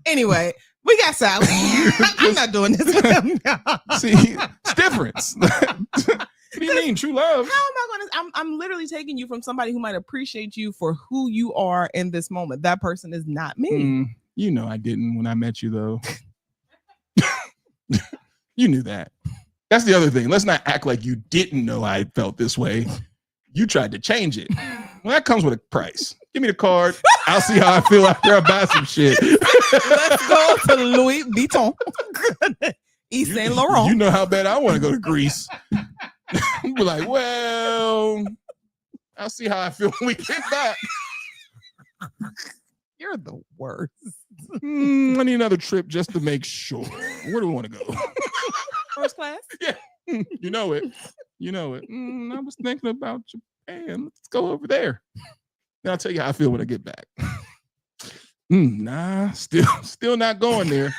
Anyway, we got Sally. I'm not doing this with him. See, it's different. What do you mean, true love? How am I going to? I'm literally taking you from somebody who might appreciate you for who you are in this moment. That person is not me. You know I didn't when I met you, though. You knew that. That's the other thing. Let's not act like you didn't know I felt this way. You tried to change it. Well, that comes with a price. Give me the card. I'll see how I feel after I buy some shit. Let's go to Louis Vuitton. East Saint Laurent. You know how bad I want to go to Greece. Be like, well, I'll see how I feel when we get back. You're the worst. I need another trip just to make sure. Where do we want to go? First class? Yeah. You know it. You know it. I was thinking about Japan. Let's go over there. Then I'll tell you how I feel when I get back. Nah, still not going there.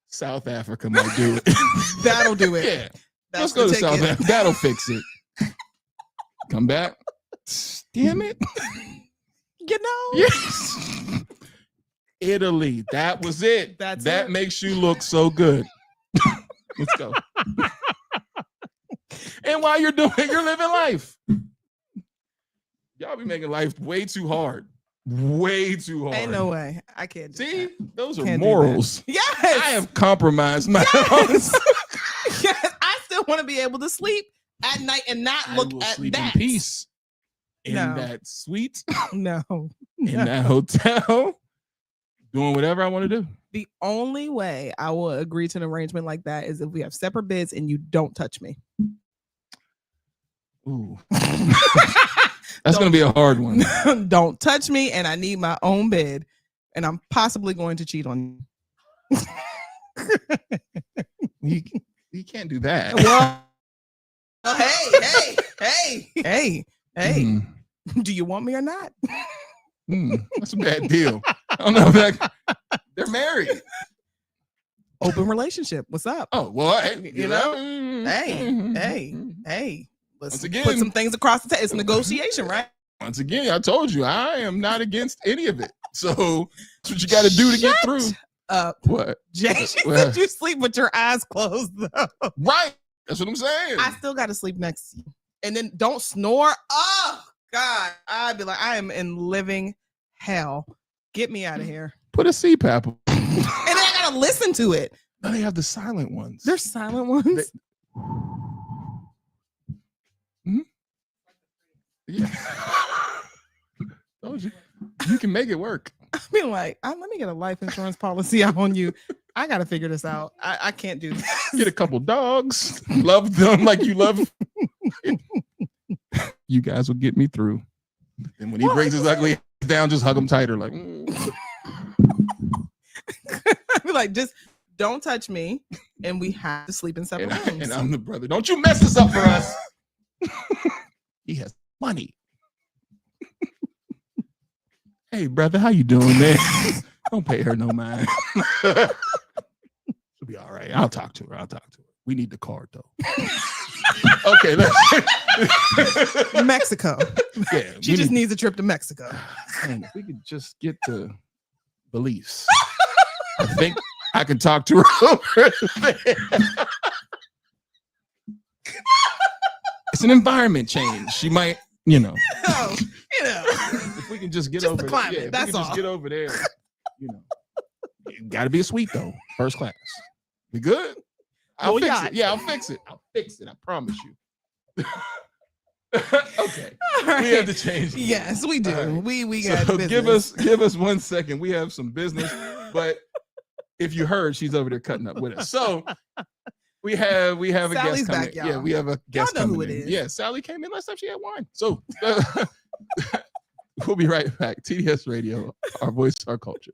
South Africa might do it. That'll do it. Yeah. That's Let's go to the South ticket. Africa. That'll fix it. Come back. Damn it. You know? Yes. Italy. That was it. That's that it. makes you look so good. Let's go. And while you're doing it, you're living life. Y'all be making life way too hard. Way too hard. Ain't no way. I can't do See, that. those are Can't do morals. that. Yes. I have compromised my Yes. Yes. I still want to be able to sleep at night and not I look will at sleep that. in peace in No. that suite, No. in that hotel, doing whatever I want to do. The only way I will agree to an arrangement like that is if we have separate beds and you don't touch me. Ooh. That's going to be a hard one. Don't touch me, and I need my own bed, and I'm possibly going to cheat on you. You can't do that. Well, hey. Do you want me or not? That's a bad deal. I don't know if that, they're married. Open relationship. What's up? Oh, well, hey, You know? Hey. Let's Once again- put some things across the table. It's negotiation, right? Once again, I told you, I am not against any of it. So that's what you got to do to get through. What? Jay, she Well, said you sleep with your eyes closed, though. right. That's what I'm saying. I still got to sleep next to you. And then don't snore. Oh, God. I'd be like, I am in living hell. Get me out of here. Put a CPAP on. And then I got to listen to it. No, they have the silent ones. There's silent ones. Yeah. Told you. You can make it work. I mean, like, let me get a life insurance policy out on you. I got to figure this out. I can't do this. Get a couple dogs. Love them like you love. You guys will get me through. And when he brings his ugly ass down, just hug him tighter. Like, I'd be like, just don't touch me. And we have to sleep in separate rooms. and I'm the brother. Don't you mess this up for us. He has money. Hey, brother, how you doing, man? Don't pay her no mind. She'll be all right. I'll talk to her. We need the card, though. Okay, let's Mexico. Yeah, She just needs a trip to Mexico. Man, if we could just get to Belize, I think I can talk to her over there. It's an environment change. She might, if we can just get Just over the climate, there. Yeah, if that's we can all. just get over there. It gotta be a suite though. First class. We good? I'll fix it. Yeah, I'll fix it. I promise you. Okay. All We have to change. Yes, we do. All right. We got So business. give us 1 second. We have some business, but if you heard, she's over there cutting up with us. So we have a Sally's guest coming. back, y'all. Yeah, we have a guest Y'all know coming who it in. is. Yeah, Sally came in last time she had wine. So we'll be right back. TDS Radio, our voice, our culture.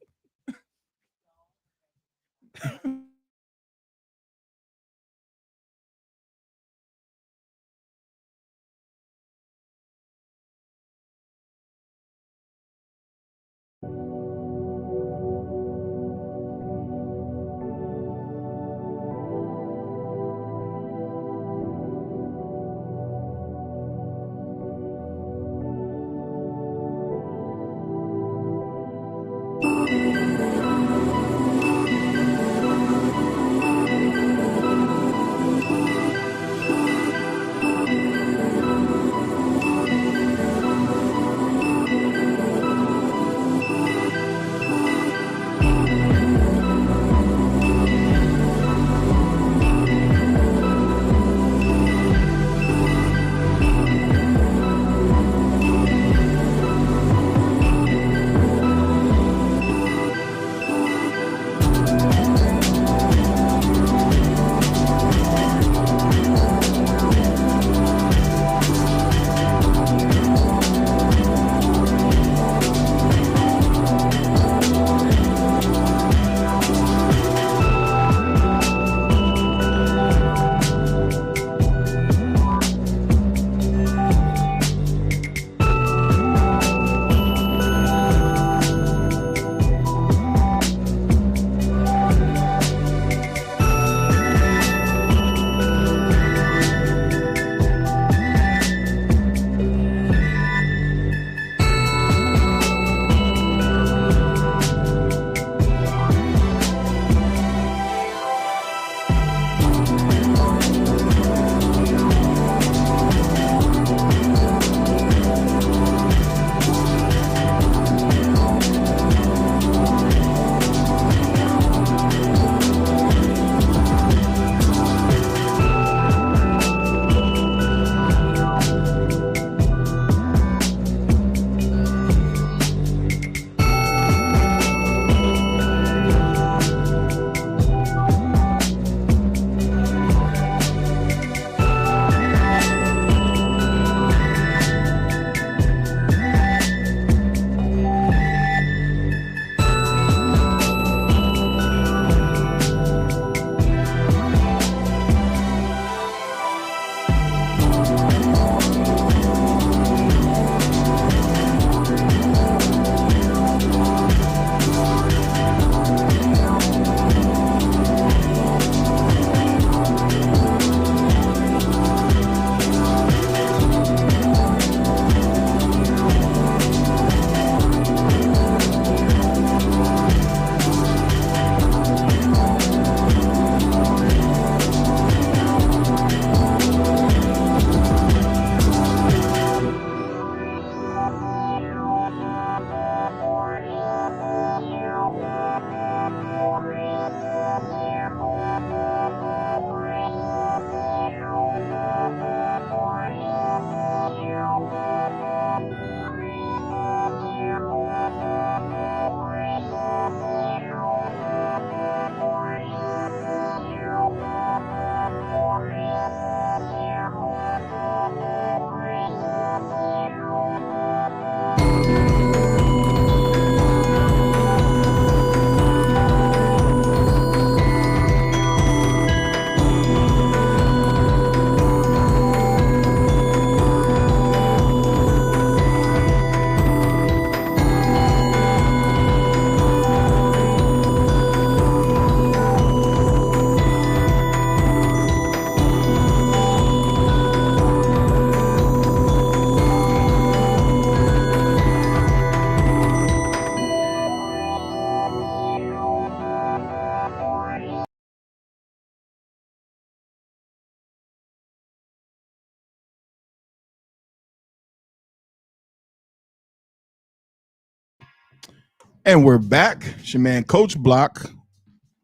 And we're back. It's your man, Coach Block.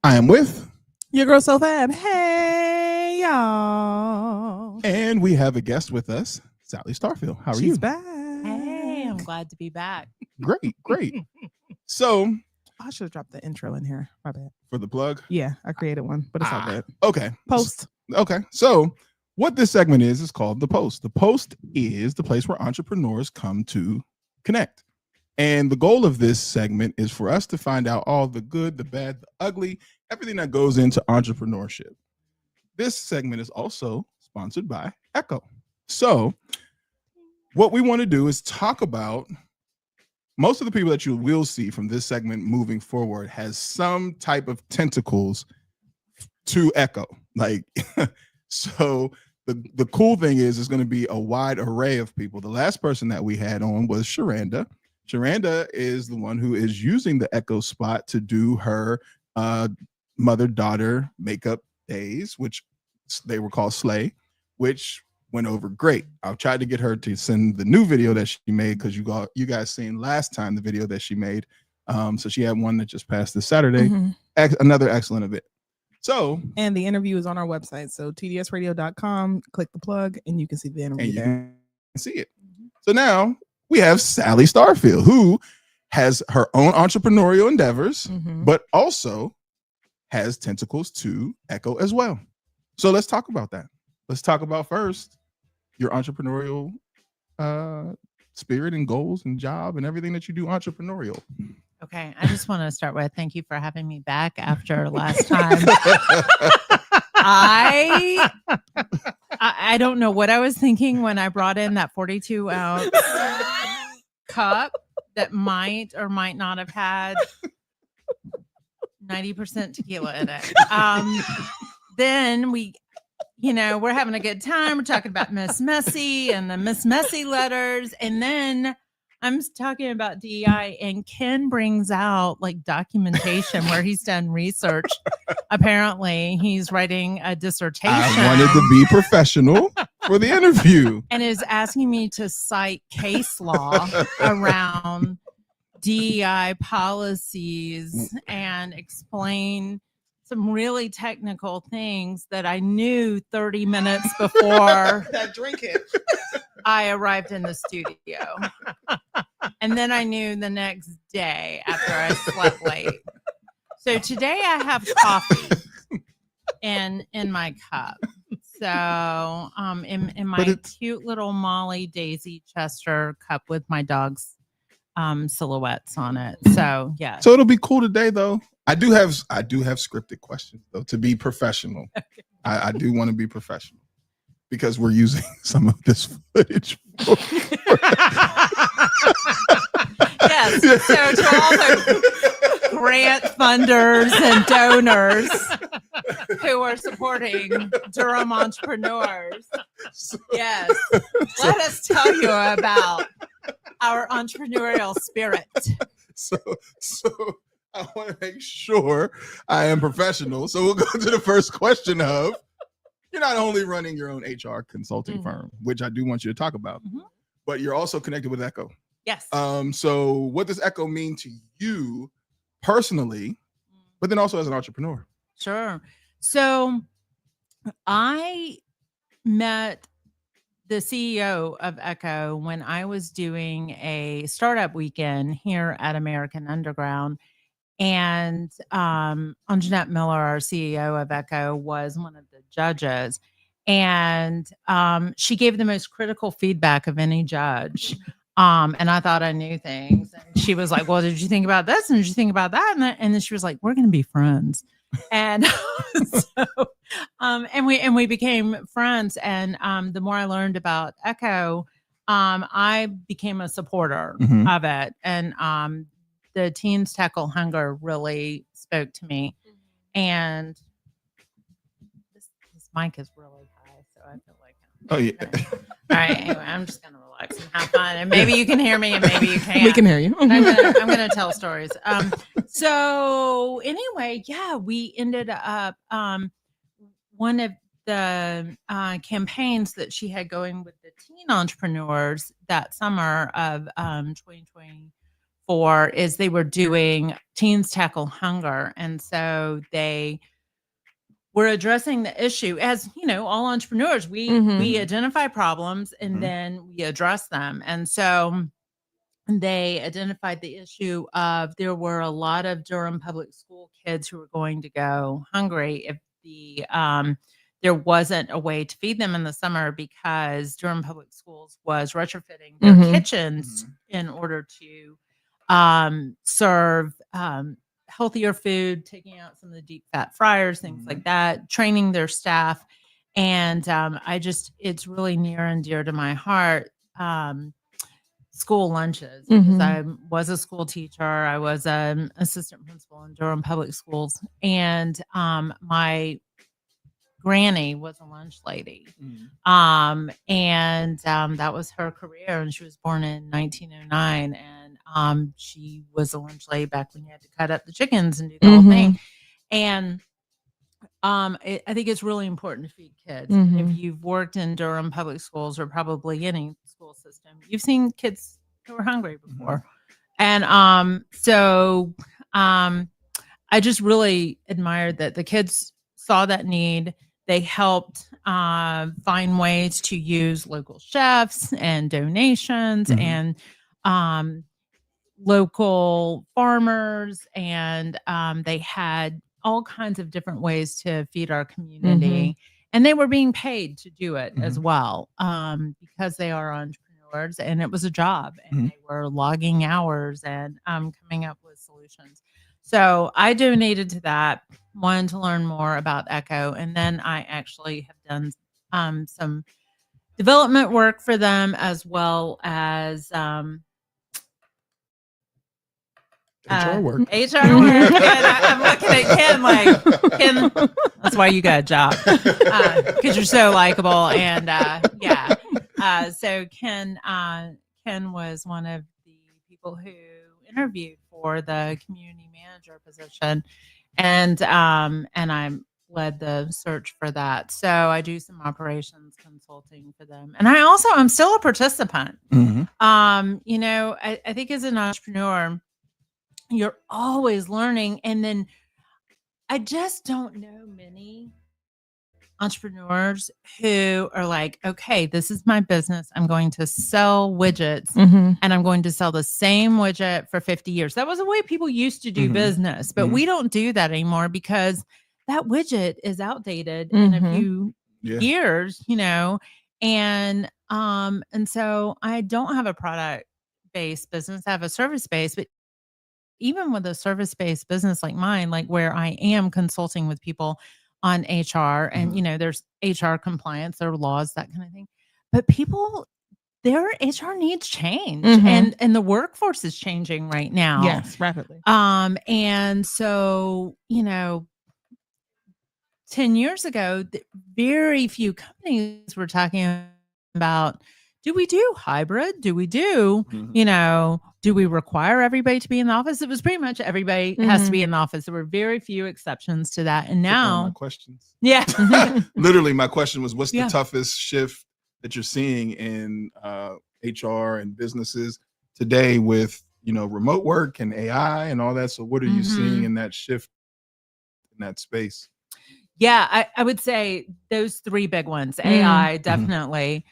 I am with your girl, So Fab. Hey, y'all. And we have a guest with us, Sally Starfield. How are you? She's back. Hey, I'm glad to be back. Great. So I should have dropped the intro in here. My bad. For the plug? Yeah, I created one, but it's all good. Okay. Post. Okay. So what this segment is called The Post. The Post is the place where entrepreneurs come to connect. And the goal of this segment is for us to find out all the good, the bad, the ugly, everything that goes into entrepreneurship. This segment is also sponsored by Echo. So what we want to do is talk about most of the people that you will see from this segment moving forward has some type of tentacles to Echo. Like, so the cool thing is it's going to be a wide array of people. The last person that we had on was Sharanda. Sharanda is the one who is using the Echo spot to do her mother-daughter makeup days, which they were called Slay, which went over great. I tried to get her to send the new video that she made because you guys seen last time the video that she made. So she had one that just passed this Saturday. Another excellent event. So, and the interview is on our website. So tdsradio.com, click the plug and you can see the interview and you there. can see it. So now we have Sally Starfield, who has her own entrepreneurial endeavors, but also has tentacles to Echo as well. So let's talk about that. Let's talk about first your entrepreneurial spirit and goals and job and everything that you do entrepreneurial. Okay, I just want to start with thank you for having me back after last time. I don't know what I was thinking when I brought in that 42-ounce cup that might or might not have had 90% tequila in it. Then we're having a good time. We're talking about Miss Messy and the Miss Messy letters. And then I'm talking about DEI, and Ken brings out like documentation where he's done research. Apparently, he's writing a dissertation. I wanted to be professional for the interview. And is asking me to cite case law around DEI policies and explain some really technical things that I knew 30 minutes before that drinking. I arrived in the studio. And then I knew the next day after I slept late. So today I have coffee in my cup. So in my cute little Molly Daisy Chester cup with my dog's silhouettes on it. So yeah. So it'll be cool today though. I do have scripted questions though to be professional. I do want to be professional because we're using some of this footage. Yes. So to all the grant funders and donors who are supporting Durham entrepreneurs, yes, let us tell you about our entrepreneurial spirit. So I want to make sure I am professional. So we'll go to the first question of, you're not only running your own HR consulting firm, which I do want you to talk about, but you're also connected with Echo. Yes. So what does Echo mean to you personally, but then also as an entrepreneur? Sure. So I met the CEO of Echo when I was doing a startup weekend here at American Underground. And Anjanette Miller, our CEO of Echo, was one of the judges. And she gave the most critical feedback of any judge. And I thought I knew things. And she was like, well, did you think about this? And did you think about that? And then she was like, we're going to be friends. And and we became friends. And the more I learned about Echo, I became a supporter of it. And the Teens Tackle Hunger really spoke to me. And this mic is really high, so I feel like all right, anyway, I'm just gonna relax and have fun, and maybe you can hear me and maybe you can't. We can hear you. I'm gonna tell stories. So anyway, yeah, we ended up one of the campaigns that she had going with the teen entrepreneurs that summer of 2020 for is they were doing Teens Tackle Hunger. And so they were addressing the issue. As you know, all entrepreneurs, we identify problems and then we address them. And so they identified the issue of there were a lot of Durham public school kids who were going to go hungry if there wasn't a way to feed them in the summer, because Durham Public Schools was retrofitting their kitchens in order to serve healthier food, taking out some of the deep fat fryers, things like that, training their staff. And it's really near and dear to my heart. School lunches, because I was a school teacher. I was an assistant principal in Durham Public Schools, and my granny was a lunch lady. That was her career, and she was born in 1909, and she was a lunch lady back when you had to cut up the chickens and do the whole thing. And I think it's really important to feed kids. If you've worked in Durham Public Schools, or probably any school system, you've seen kids who are hungry before. And I just really admired that the kids saw that need. They helped find ways to use local chefs and donations and local farmers, and they had all kinds of different ways to feed our community. And they were being paid to do it as well, because they are entrepreneurs, and it was a job, and they were logging hours and coming up with solutions. So I donated to that, wanted to learn more about Echo, and then I actually have done some development work for them, as well as HR work. HR work. And I'm looking at Ken like, Ken, that's why you got a job, because you're so likable. And so Ken was one of the people who interviewed for the community manager position, and I led the search for that. So I do some operations consulting for them, and I'm still a participant. I think as an entrepreneur, you're always learning. And then I just don't know many entrepreneurs who are like, okay, this is my business. I'm going to sell widgets, and I'm going to sell the same widget for 50 years. That was the way people used to do business, but we don't do that anymore, because that widget is outdated in a few years, and so I don't have a product-based business. I have a service-based, but even with a service-based business like mine, like where I am consulting with people on HR, and there's HR compliance, there are laws, that kind of thing. But people, their HR needs change, and the workforce is changing right now. Yes, rapidly. And so 10 years ago, very few companies were talking about, do we do hybrid? Do we do, do we require everybody to be in the office? It was pretty much everybody has to be in the office. There were very few exceptions to that. And now, my questions. Yeah. Literally, my question was, what's the toughest shift that you're seeing in HR and businesses today with, remote work and AI and all that? So what are you seeing in that shift in that space? Yeah, I would say those three big ones. AI, definitely.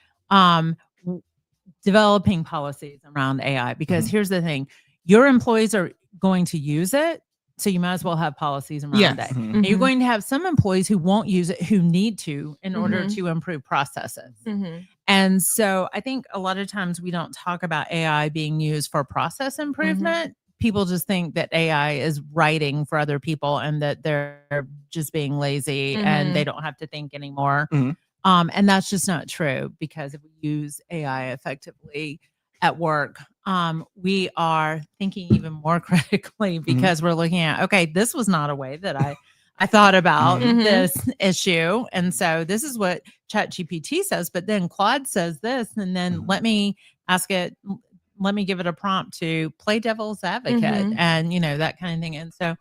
Developing policies around AI, because here's the thing, your employees are going to use it, so you might as well have policies around it. And you're going to have some employees who won't use it, who need to, in order to improve processes. And so I think a lot of times we don't talk about AI being used for process improvement. People just think that AI is writing for other people, and that they're just being lazy and they don't have to think anymore. And that's just not true, because if we use AI effectively at work, we are thinking even more critically, because we're looking at, okay, this was not a way that I thought about this issue. And so this is what ChatGPT says, but then Claude says this, and then let me ask it, let me give it a prompt to play devil's advocate and, that kind of thing. And so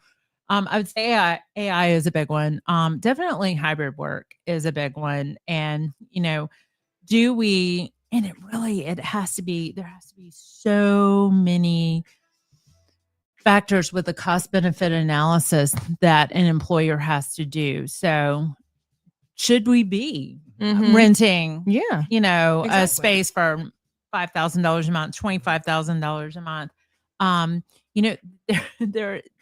I would say AI is a big one. Definitely hybrid work is a big one. And, it has to be, there has to be so many factors with the cost benefit analysis that an employer has to do. So should we be renting, Yeah, a space for $5,000 a month, $25,000 a month?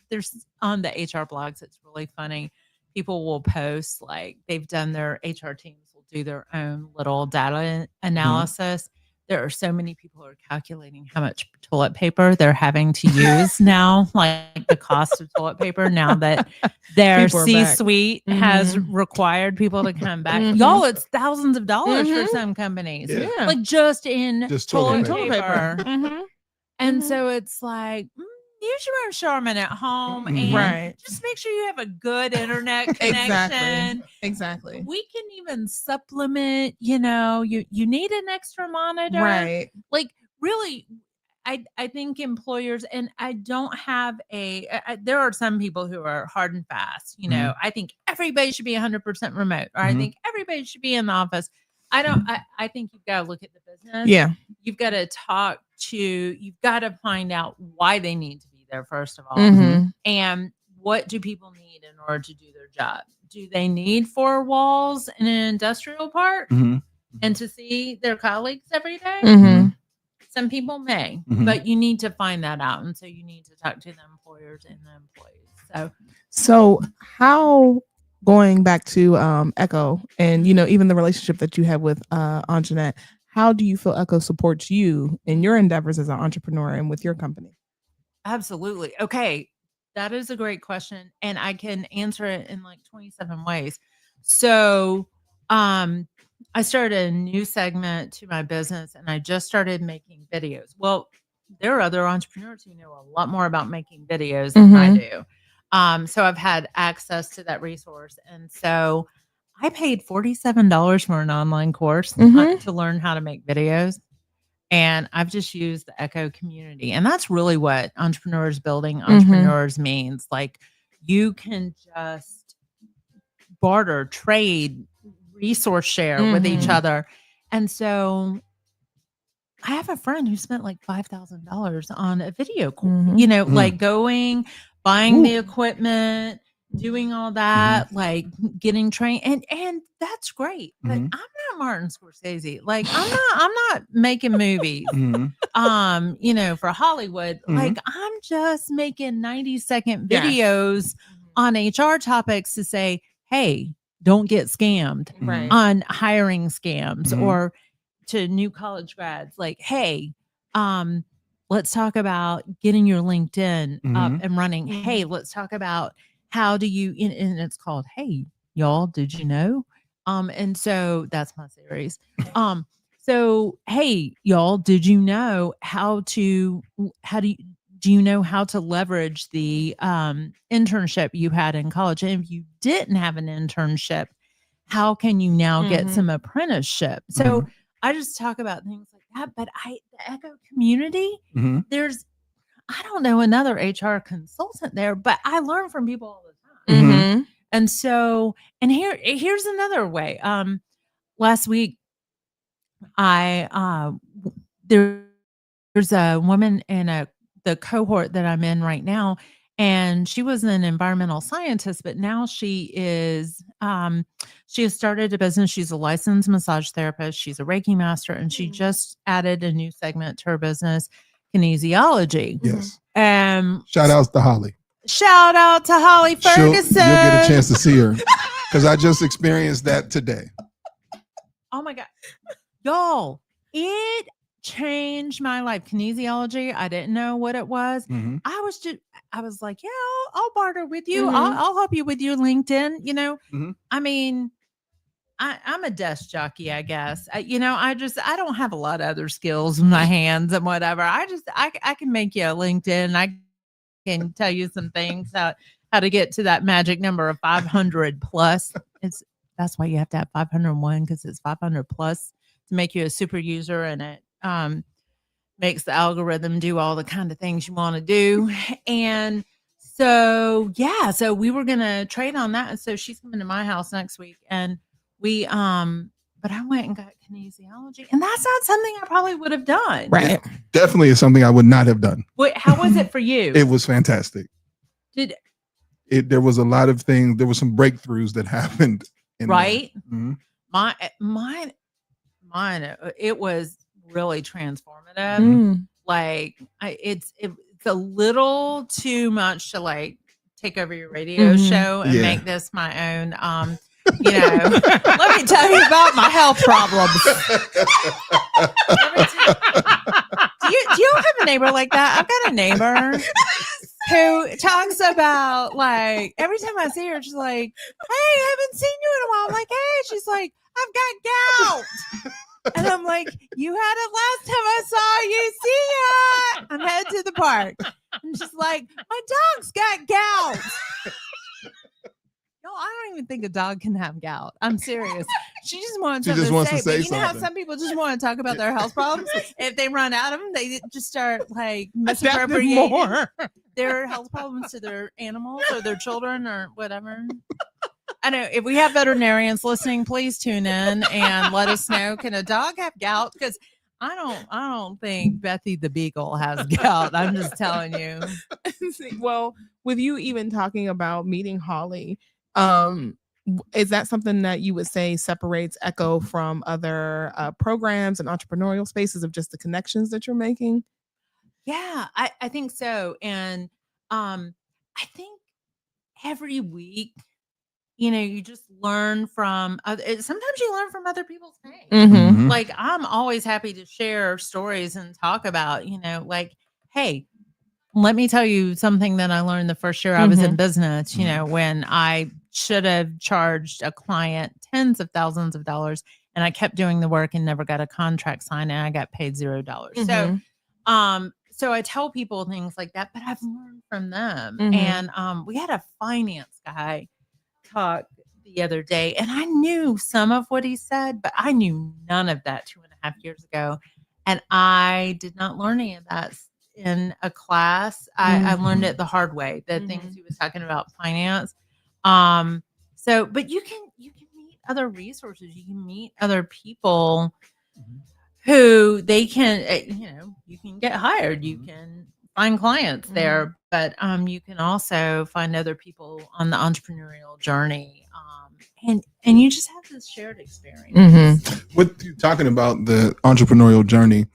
There's on the HR blogs, it's really funny. People will post like they've done their HR teams will do their own little data analysis. There are so many people who are calculating how much toilet paper they're having to use now, like the cost of toilet paper now that their C-suite has required people to come back. Y'all, it's thousands of dollars for some companies. Yeah. Like just toilet toilet paper. And so it's like, use your own Charmin at home and just make sure you have a good internet connection. Exactly. We can even supplement, you need an extra monitor. Right. Like really, I think employers, and I don't have there are some people who are hard and fast, I think everybody should be 100% remote, or I think everybody should be in the office. I think you've got to look at the business. Yeah. You've got to find out why they need to be there, first of all. And what do people need in order to do their job? Do they need 4 walls in an industrial park and to see their colleagues every day? Some people may, but you need to find that out. And so you need to talk to the employers and the employees. So how, going back to Echo and, even the relationship that you have with Anjanette, how do you feel Echo supports you in your endeavors as an entrepreneur and with your company? Absolutely. Okay. That is a great question. And I can answer it in like 27 ways. So I started a new segment to my business and I just started making videos. Well, there are other entrepreneurs who know a lot more about making videos than I do. So I've had access to that resource. And so I paid $47 for an online course to learn how to make videos. And I've just used the Echo community. And that's really what entrepreneurs building entrepreneurs means. Like you can just barter, trade, resource share with each other. And so I have a friend who spent like $5,000 on a video course, like going, buying the equipment, doing all that, like getting trained. And that's great. But I'm not Martin Scorsese. Like I'm not making movies, for Hollywood. Like I'm just making 90-second videos on HR topics to say, hey, don't get scammed on hiring scams, or to new college grads, like, hey, let's talk about getting your LinkedIn up and running. Hey, let's talk about how do you, and it's called, hey, y'all, did you know? And so that's my series. So, hey, y'all, did you know do you know how to leverage the internship you had in college? And if you didn't have an internship, how can you now get some apprenticeship? So I just talk about things like that. But the Echo community, I don't know another HR consultant there, but I learn from people all the time. And so, and here's another way. Last week, there's a woman in the cohort that I'm in right now, and she was an environmental scientist, but now she has started a business. She's a licensed massage therapist. She's a Reiki master, and she just added a new segment to her business, kinesiology. Yes. Shout out to Holly. Shout out to Holly Ferguson. You'll get a chance to see her because I just experienced that today. Oh my God. Y'all, it changed my life. Kinesiology, I didn't know what it was. I was like, yeah, I'll barter with you. I'll help you with your LinkedIn. I mean, I'm a desk jockey, I guess. I don't have a lot of other skills in my hands and whatever. I can make you a LinkedIn. I can tell you some things how to get to that magic number of 500 plus. That's why you have to have 501, because it's 500 plus to make you a super user, and it makes the algorithm do all the kind of things you want to do. And so, so we were going to trade on that. And so she's coming to my house next week, and we but I went and got kinesiology, and that's not something I probably would have done. Right. Definitely is something I would not have done. Wait, how was it for you? It was fantastic. There was a lot of things. There were some breakthroughs that happened. Right. Mm-hmm. Mine. It was really transformative. Mm. Like it's a little too much to like take over your radio show and make this my own. You know, let me tell you about my health problems. Do you have a neighbor like that? I've got a neighbor who talks about like every time I see her, she's like, "Hey, I haven't seen you in a while." I'm like, "Hey," she's like, "I've got gout." And I'm like, "You had it last time I saw you. See ya. I'm headed to the park." And she's like, "My dog's got gout." No, I don't even think a dog can have gout. I'm serious. She just wants to say. But you know how some people just want to talk about their health problems? If they run out of them, they just start like misappropriating their health problems to their animals or their children or whatever. I know if we have veterinarians listening, please tune in and let us know. Can a dog have gout? Because I don't think Bethy the Beagle has gout. I'm just telling you. Well, with you even talking about meeting Holly, is that something that you would say separates Echo from other programs and entrepreneurial spaces of just the connections that you're making? Yeah, I think so. And I think every week, you know, you just learn from sometimes you learn from other people's pain. Mm-hmm. Like I'm always happy to share stories and talk about, you know, like, hey, let me tell you something that I learned the first year I was in business, you know, when I should have charged a client tens of thousands of dollars and I kept doing the work and never got a contract signed and I got paid $0. So I tell people things like that, but I've learned from them. And we had a finance guy talk the other day and I knew some of what he said, but I knew none of that 2.5 years ago. And I did not learn any of that in a class. I learned it the hard way, the things he was talking about finance. So, but you can meet other resources. You can meet other people who they can, you know, you can get hired, you can find clients there, but you can also find other people on the entrepreneurial journey. And you just have this shared experience. With you talking about the entrepreneurial journey,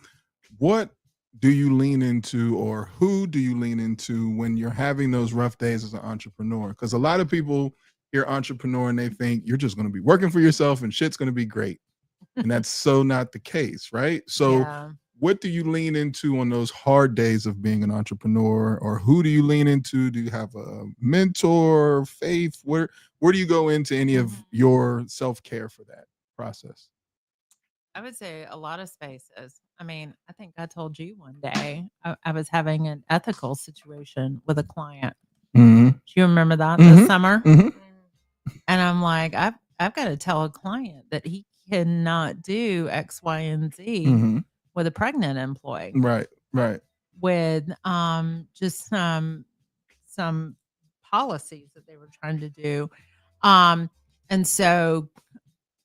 what do you lean into or who do you lean into when you're having those rough days as an entrepreneur? Because a lot of people hear entrepreneur and they think you're just going to be working for yourself and shit's going to be great. And that's so not the case, right? So what do you lean into on those hard days of being an entrepreneur, or who do you lean into? Do you have a mentor, faith? Where do you go into any of your self-care for that process? I would say a lot of spaces. I mean, I think I told you one day I was having an ethical situation with a client. Do you remember that this summer? And I'm like, I've got to tell a client that he cannot do X, Y, and Z with a pregnant employee. Right. With just some policies that they were trying to do. And so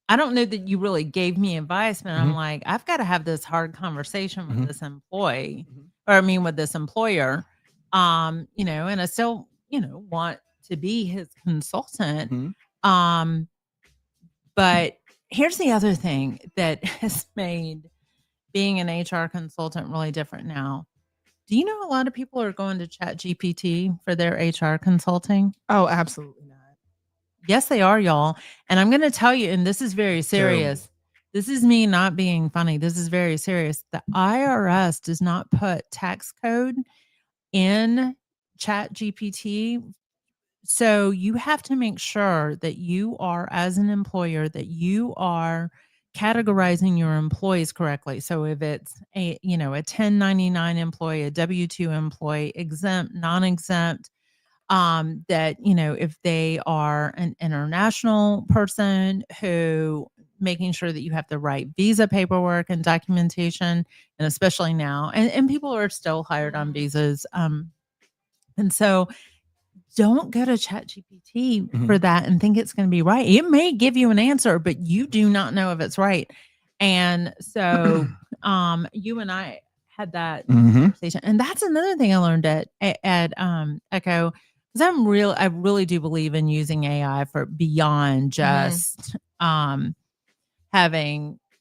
I don't know that you really gave me advice, but I'm like, I've got to have this hard conversation with this employee, or I mean, with this employer, you know, and I still, you know, want to be his consultant. But here's the other thing that has made being an HR consultant really different now. Do you know a lot of people are going to ChatGPT for their HR consulting? Oh, absolutely not. Yes, they are, y'all. And I'm going to tell you, and this is very serious. This is me not being funny. This is very serious. The IRS does not put tax code in ChatGPT. So you have to make sure that you are, as an employer, that you are categorizing your employees correctly. So if it's a 1099 employee, a W-2 employee, exempt, non-exempt, that, you know, if they are an international person, who making sure that you have the right visa paperwork and documentation, and especially now, and people are still hired on visas. And so don't go to ChatGPT for that and think it's going to be right. It may give you an answer, but you do not know if it's right. And so you and I had that conversation. And that's another thing I learned at Echo. Because I really do believe in using AI for beyond just having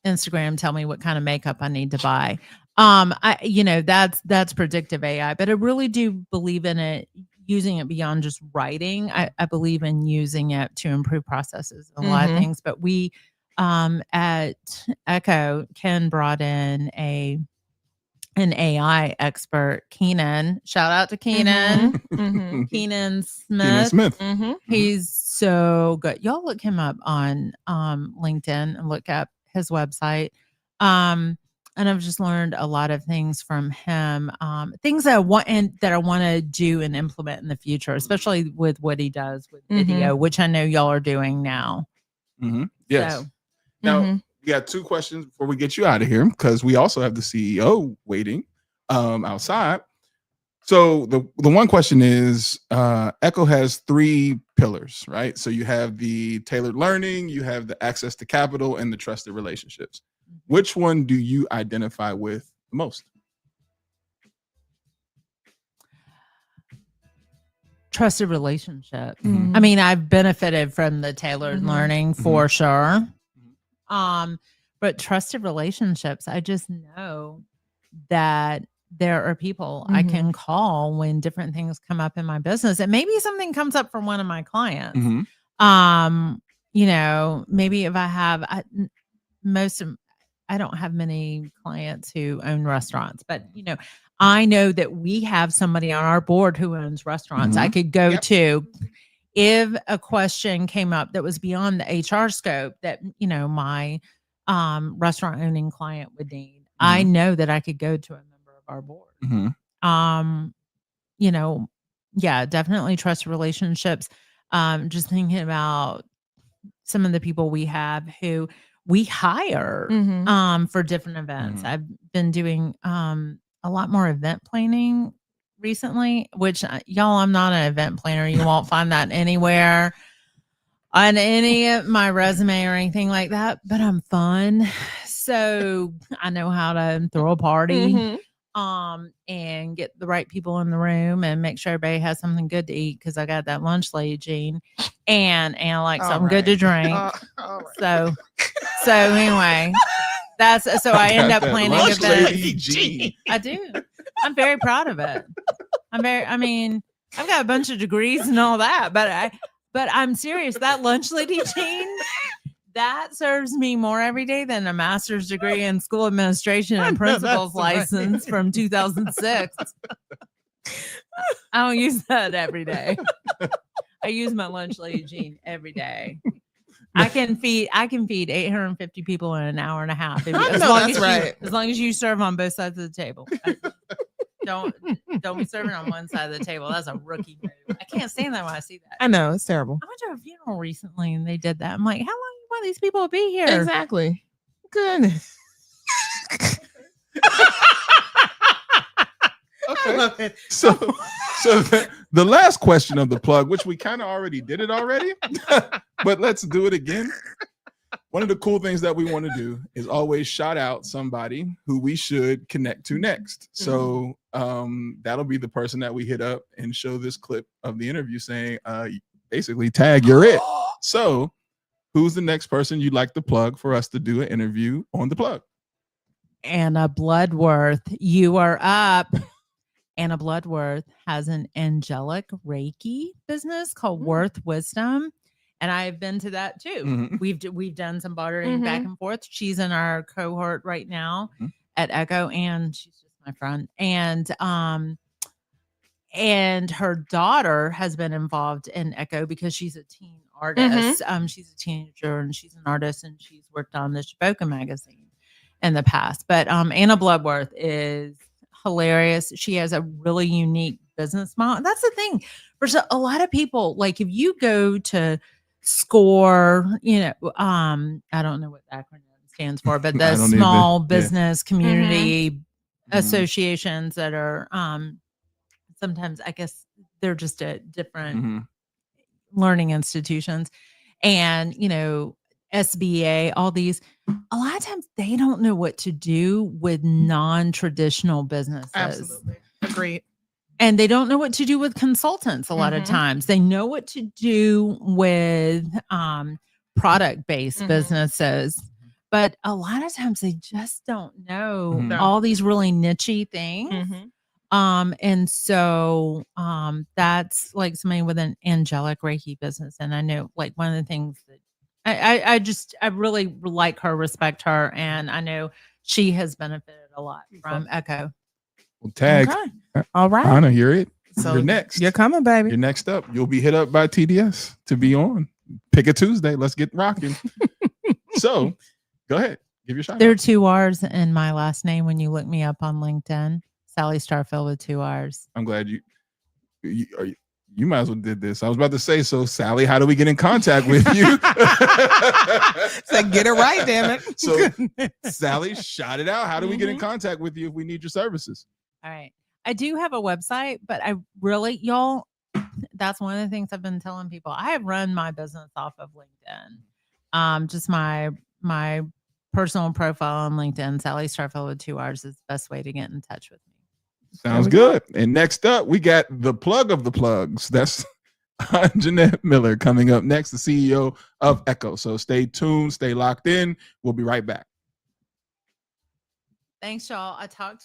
Instagram tell me what kind of makeup I need to buy. That's predictive AI, but I really do believe in it, using it beyond just writing. I believe in using it to improve processes, a lot of things. But we at Echo, Ken brought in an AI expert, Keenan. Shout out to Keenan. Keenan Smith. He's so good. Y'all look him up on LinkedIn and look up his website. And I've just learned a lot of things from him. Things that I want to do and implement in the future, especially with what he does with video, which I know y'all are doing now. Yes. So, now we got 2 questions before we get you out of here, because we also have the CEO waiting outside. So the one question is, Echo has 3 pillars, right? So you have the tailored learning, you have the access to capital, and the trusted relationships. Which one do you identify with the most? Trusted relationship. I mean, I've benefited from the tailored learning for sure. But trusted relationships, I just know that there are people I can call when different things come up in my business. And maybe something comes up for one of my clients. Maybe if I have I don't have many clients who own restaurants, but I know that we have somebody on our board who owns restaurants. I could go to if a question came up that was beyond the HR scope that my restaurant owning client would need. I know that I could go to a member of our board. Definitely trust relationships. Just thinking about some of the people we have who we hire for different events. I've been doing a lot more event planning recently, which y'all, I'm not an event planner. You won't find that anywhere on any of my resume or anything like that, but I'm fun. So I know how to throw a party and get the right people in the room and make sure everybody has something good to eat, because I got that lunch lady gene and I like something good to drink. So anyway, so I end up planning events. I do. I'm very proud of it. I've got a bunch of degrees and all that, but I'm serious. That lunch lady gene, that serves me more every day than a master's degree in school administration and principal's license from 2006. I don't use that every day. I use my lunch lady gene every day. I can feed 850 people in an hour and a half. As long as you serve on both sides of the table. Don't be serving on one side of the table. That's a rookie move. I can't stand that when I see that. I know, it's terrible. I went to a funeral recently and they did that. I'm like, how long do you want these people to be here? Exactly. Goodness. Okay. I love it. So the last question of the plug, which we kind of already did it already, but let's do it again. One of the cool things that we want to do is always shout out somebody who we should connect to next. So that'll be the person that we hit up and show this clip of the interview saying, basically tag you're it. So who's the next person you'd like to plug for us to do an interview on the plug? Anna Bloodworth, you are up. Anna Bloodworth has an angelic Reiki business called Worth Wisdom. And I've been to that too. We've done some bartering back and forth. She's in our cohort right now at Echo, and she's just my friend. And her daughter has been involved in Echo because she's a teen artist. She's a teenager and she's an artist, and she's worked on the Shaboka magazine in the past. But Anna Bloodworth is hilarious. She has a really unique business model. That's the thing. For a lot of people, like if you go to SCORE, I don't know what the acronym stands for, but the small business community associations that are sometimes, I guess, they're just at different learning institutions. And, SBA, all these, a lot of times they don't know what to do with non-traditional businesses. Absolutely. Agreed. And they don't know what to do with consultants a lot of times. They know what to do with product-based businesses, but a lot of times they just don't know all these really niche-y things. And so that's like somebody with an angelic Reiki business. And I know like one of the things that I really like her, respect her, and I know she has benefited a lot from Echo. Well, tag. Okay. All right. I want to hear it. So you're next. You're coming, baby. You're next up. You'll be hit up by TDS to be on. Pick a Tuesday. Let's get rocking. So go ahead. Give your shout There out. are 2 R's in my last name when you look me up on LinkedIn. Sally Starfield with 2 R's. I'm glad you might as well did this. I was about to say, so Sally, how do we get in contact with you? So get it right, damn it. So Sally, shout it out. How do we get in contact with you if we need your services? All right. I do have a website, but I really, y'all, that's one of the things I've been telling people. I have run my business off of LinkedIn. Just my personal profile on LinkedIn, Sally Starfield with 2 R's is the best way to get in touch with me. Sounds good. And next up, we got the plug of the plugs. That's Jeanette Miller coming up next, the CEO of Echo. So stay tuned, stay locked in. We'll be right back. Thanks, y'all. I talked.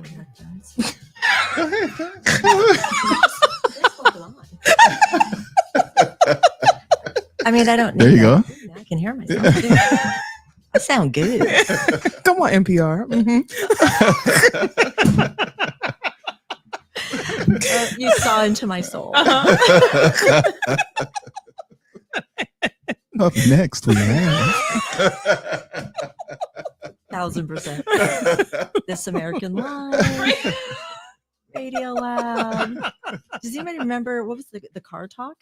Go ahead. I mean, I don't. There you go. I can hear myself. I sound good. Come on, NPR. You saw into my soul. Up next, we have 1000%. This American Life, Radio Lab. Does anybody remember what was the Car Talk?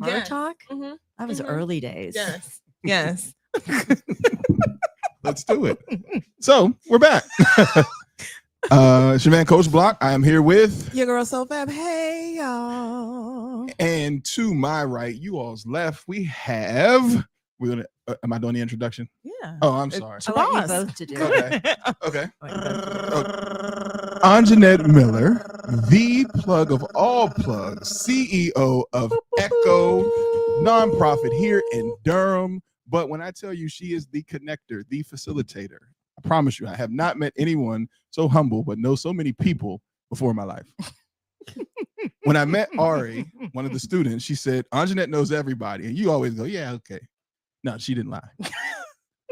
Car Yes. Talk? Mhm. That was early days. Yes. Yes. Let's do it. So we're back. It's your man, Coach Block. I am here with, Your girl so fab. Hey y'all. and to my right, you all's left, we have. We're gonna. Am I doing the introduction? Yeah. Oh, I'm sorry. It's your I want you boss. both to do it. Okay. Okay. Anjanette Miller, the plug of all plugs, CEO of Echo, nonprofit here in Durham. But when I tell you she is the connector, the facilitator, I promise you, I have not met anyone so humble but know so many people before in my life. When I met Ari, one of the students, she said, Anjanette knows everybody. And you always go, yeah, okay. No, she didn't lie.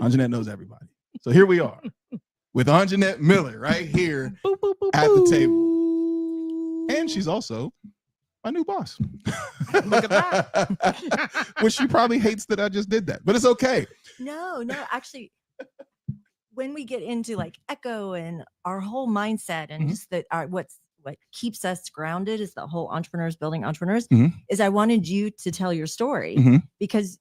Anjanette knows everybody. So here we are with Anjanette Miller right here at the table. And she's also my new boss. Look at that. Which she probably hates that I just did that, but it's okay. No, actually, when we get into like Echo and our whole mindset and just that what keeps us grounded is the whole entrepreneurs building entrepreneurs is I wanted you to tell your story because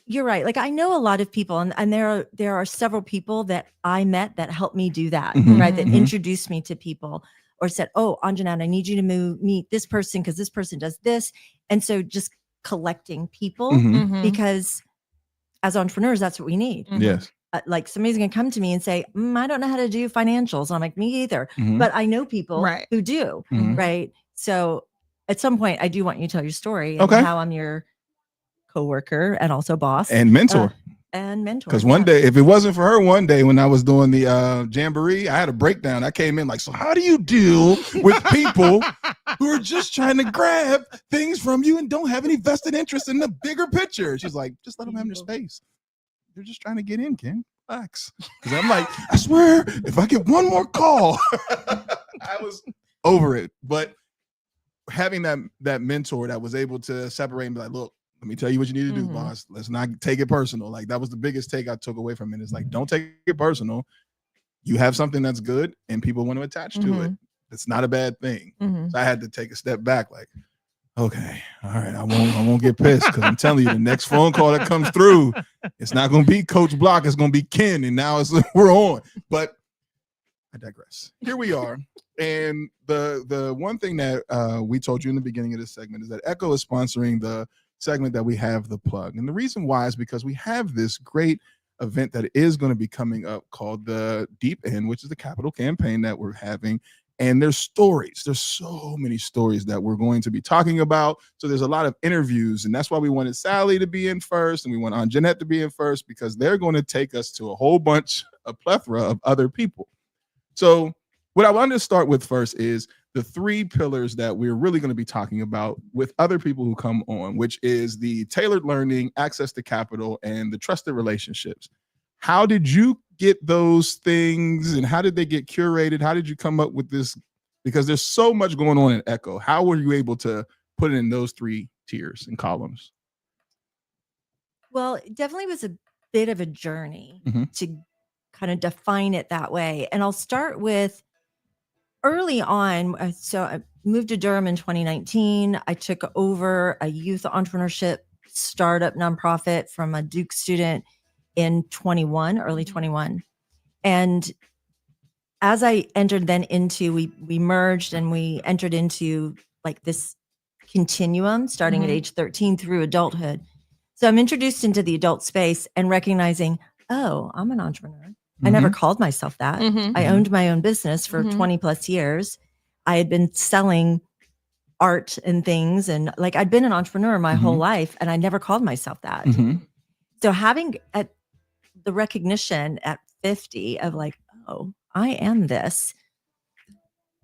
you're right. Like I know a lot of people and there are several people that I met that helped me do that, right? That introduced me to people or said, oh, Anjanette, I need you to meet this person because this person does this. And so just collecting people because as entrepreneurs, that's what we need. Yes. Like somebody's going to come to me and say, I don't know how to do financials. I'm like, me either. But I know people who do. Right. So at some point, I do want you to tell your story and how I'm your coworker and also boss and mentor. Because one day, if it wasn't for her, one day when I was doing the jamboree, I had a breakdown. I came in like, so how do you deal with people who are just trying to grab things from you and don't have any vested interest in the bigger picture? She's like, just let them have their space. They're just trying to get in, Ken. Relax. Because I'm like, I swear, if I get one more call, I was over it. But having that mentor that was able to separate and be like, look, let me tell you what you need to do, boss. Let's not take it personal. Like that was the biggest take I took away from it. It's like, don't take it personal. You have something that's good and people want to attach to it. It's not a bad thing. So I had to take a step back like, okay, all right, I won't get pissed because I'm telling you, the next phone call that comes through, it's not going to be Coach Block. It's going to be Ken. And now we're on. But I digress. Here we are. And the one thing that we told you in the beginning of this segment is that Echo is sponsoring the segment that we have, the plug. And the reason why is because we have this great event that is going to be coming up called the Deep End, which is the capital campaign that we're having. And there's stories. There's so many stories that we're going to be talking about. So there's a lot of interviews. And that's why we wanted Sally to be in first. And we want Anjanette to be in first because they're going to take us to a plethora of other people. So what I wanted to start with first is the three pillars that we're really going to be talking about with other people who come on, which is the tailored learning, access to capital, and the trusted relationships. How did you get those things and how did they get curated? How did you come up with this? Because there's so much going on in Echo. How were you able to put it in those three tiers and columns? Well, it definitely was a bit of a journey to kind of define it that way. And I'll start with early on. So I moved to Durham in 2019. I took over a youth entrepreneurship startup nonprofit from a Duke student in early 21. And as I entered then into, we merged and we entered into like this continuum starting at age 13 through adulthood. So I'm introduced into the adult space and recognizing, oh, I'm an entrepreneur. I never called myself that. I owned my own business for 20 plus years. I had been selling art and things. And like, I'd been an entrepreneur my whole life and I never called myself that. So having the recognition at 50 of like, oh, I am this.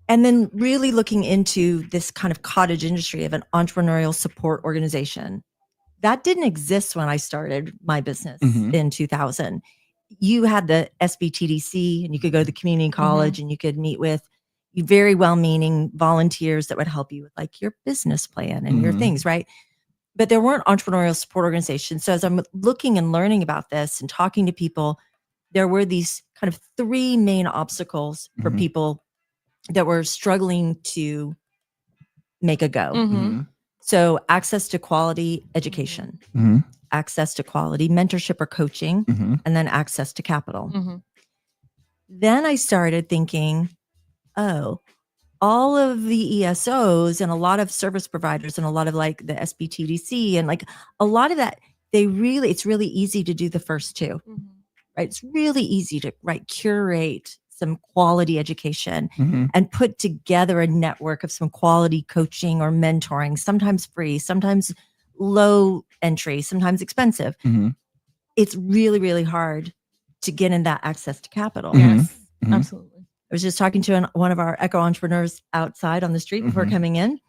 And then really looking into this kind of cottage industry of an entrepreneurial support organization. That didn't exist when I started my business in 2000. You had the SBTDC, and you could go to the community college and you could meet with very well-meaning volunteers that would help you with like your business plan and your things, right? But there weren't entrepreneurial support organizations. So as I'm looking and learning about this and talking to people, there were these kind of three main obstacles for people that were struggling to make a go. So access to quality education, access to quality mentorship or coaching, and then access to capital. Then I started thinking, oh, all of the ESOs and a lot of service providers and a lot of like the SBTDC and like a lot of that, it's really easy to do the first two, right? It's really easy to curate some quality education and put together a network of some quality coaching or mentoring, sometimes free, sometimes low entry, sometimes expensive. It's really, really hard to get in that access to capital. Yes, absolutely. I was just talking to one of our Echo entrepreneurs outside on the street before coming in,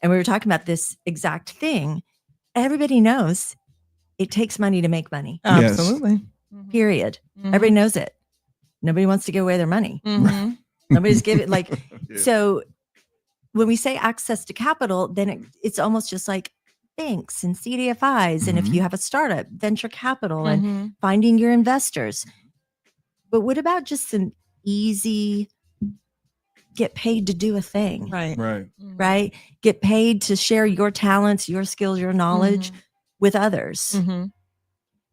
and we were talking about this exact thing. Everybody knows it takes money to make money. Absolutely. Period. Everybody knows it. Nobody wants to give away their money. Nobody's giving So when we say access to capital, then it's almost just like banks and CDFIs. And if you have a startup, venture capital and finding your investors. But what about just some easy get paid to do a thing? Right. Get paid to share your talents, your skills, your knowledge with others.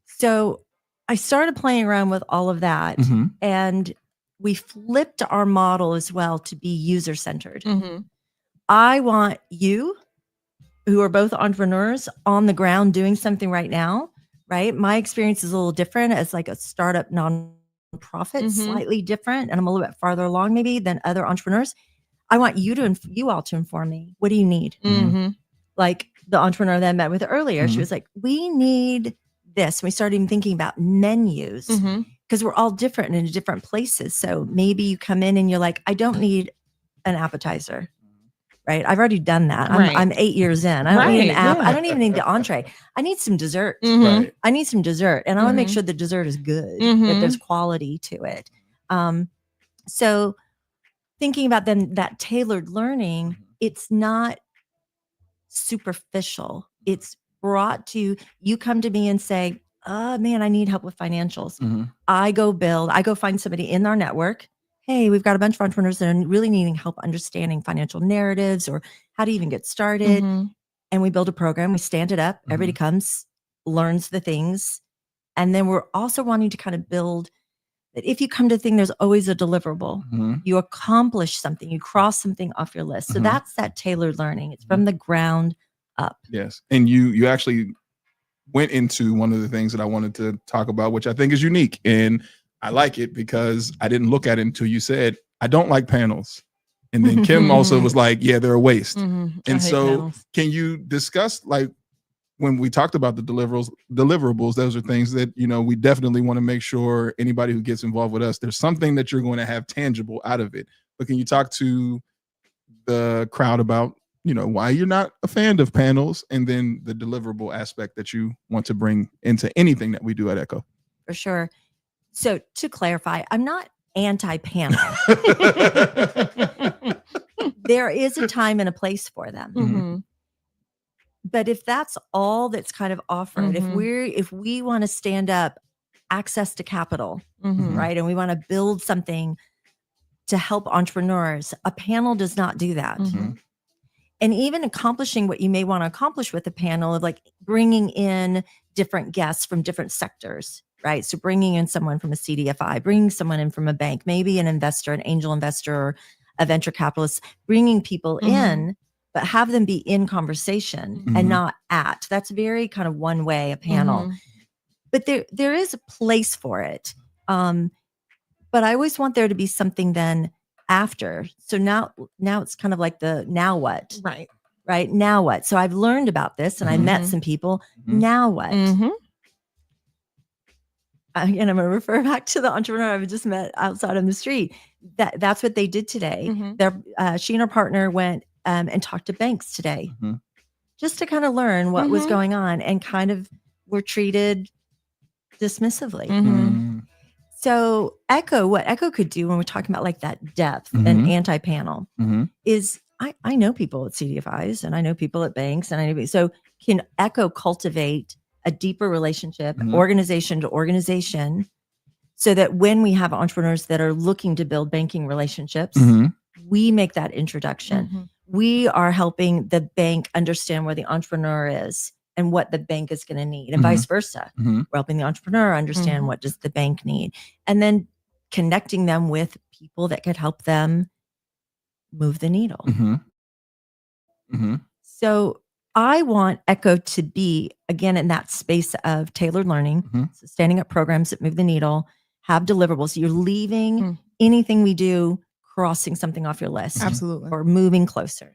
So I started playing around with all of that, and we flipped our model as well to be user-centered. I want you, who are both entrepreneurs, on the ground doing something right now, right? My experience is a little different as like a startup nonprofit, slightly different, and I'm a little bit farther along maybe than other entrepreneurs. I want you all to inform me. What do you need? Like the entrepreneur that I met with earlier, she was like, we need this. We started even thinking about menus because we're all different and in different places. So maybe you come in and you're like, I don't need an appetizer, right? I've already done that. I'm 8 years in. I don't need an app. I don't even need the entree. I need some dessert. I need some dessert, and I want to make sure the dessert is good, that there's quality to it. So thinking about then that tailored learning, it's not superficial. It's brought to you. Come to me and say, oh man, I need help with financials. I go find somebody in our network. Hey, we've got a bunch of entrepreneurs that are really needing help understanding financial narratives or how to even get started. And we build a program, we stand it up, everybody comes, learns the things. And then we're also wanting to kind of build that if you come to the thing, there's always a deliverable. You accomplish something, you cross something off your list. So that's that tailored learning. It's from the ground up. Yes. And you actually went into one of the things that I wanted to talk about, which I think is unique. And I like it because I didn't look at it until you said, I don't like panels. And then Kim also was like, yeah, they're a waste. And so panels. Can you discuss, like, when we talked about the deliverables, those are things that, we definitely want to make sure anybody who gets involved with us, there's something that you're going to have tangible out of it. But can you talk to the crowd about, why you're not a fan of panels, and then the deliverable aspect that you want to bring into anything that we do at Echo? For sure. So to clarify, I'm not anti-panel. There is a time and a place for them. But if that's all that's kind of offered, if we want to stand up access to capital, right, and we want to build something to help entrepreneurs, a panel does not do that. And even accomplishing what you may want to accomplish with a panel of like bringing in different guests from different sectors, right? So bringing in someone from a CDFI, bringing someone in from a bank, maybe an investor, an angel investor, or a venture capitalist, bringing people in, but have them be in conversation and not at. That's very kind of one way, a panel. But there is a place for it. But I always want there to be something then after. So now it's kind of like the now what? Right. Now what? So I've learned about this and I met some people. Now what? Again, I'm going to refer back to the entrepreneur I've just met outside on the street. that's what they did today. She and her partner went and talked to banks today, just to kind of learn what was going on, and kind of were treated dismissively. So what Echo could do when we're talking about like that depth and anti-panel is I know people at CDFIs and I know people at banks, and so can Echo cultivate a deeper relationship, organization to organization, so that when we have entrepreneurs that are looking to build banking relationships, we make that introduction. We are helping the bank understand where the entrepreneur is and what the bank is going to need, and vice versa. We're helping the entrepreneur understand what does the bank need, and then connecting them with people that could help them move the needle. So I want Echo to be, again, in that space of tailored learning, so standing up programs that move the needle, have deliverables. You're leaving anything we do crossing something off your list. Absolutely. Or moving closer.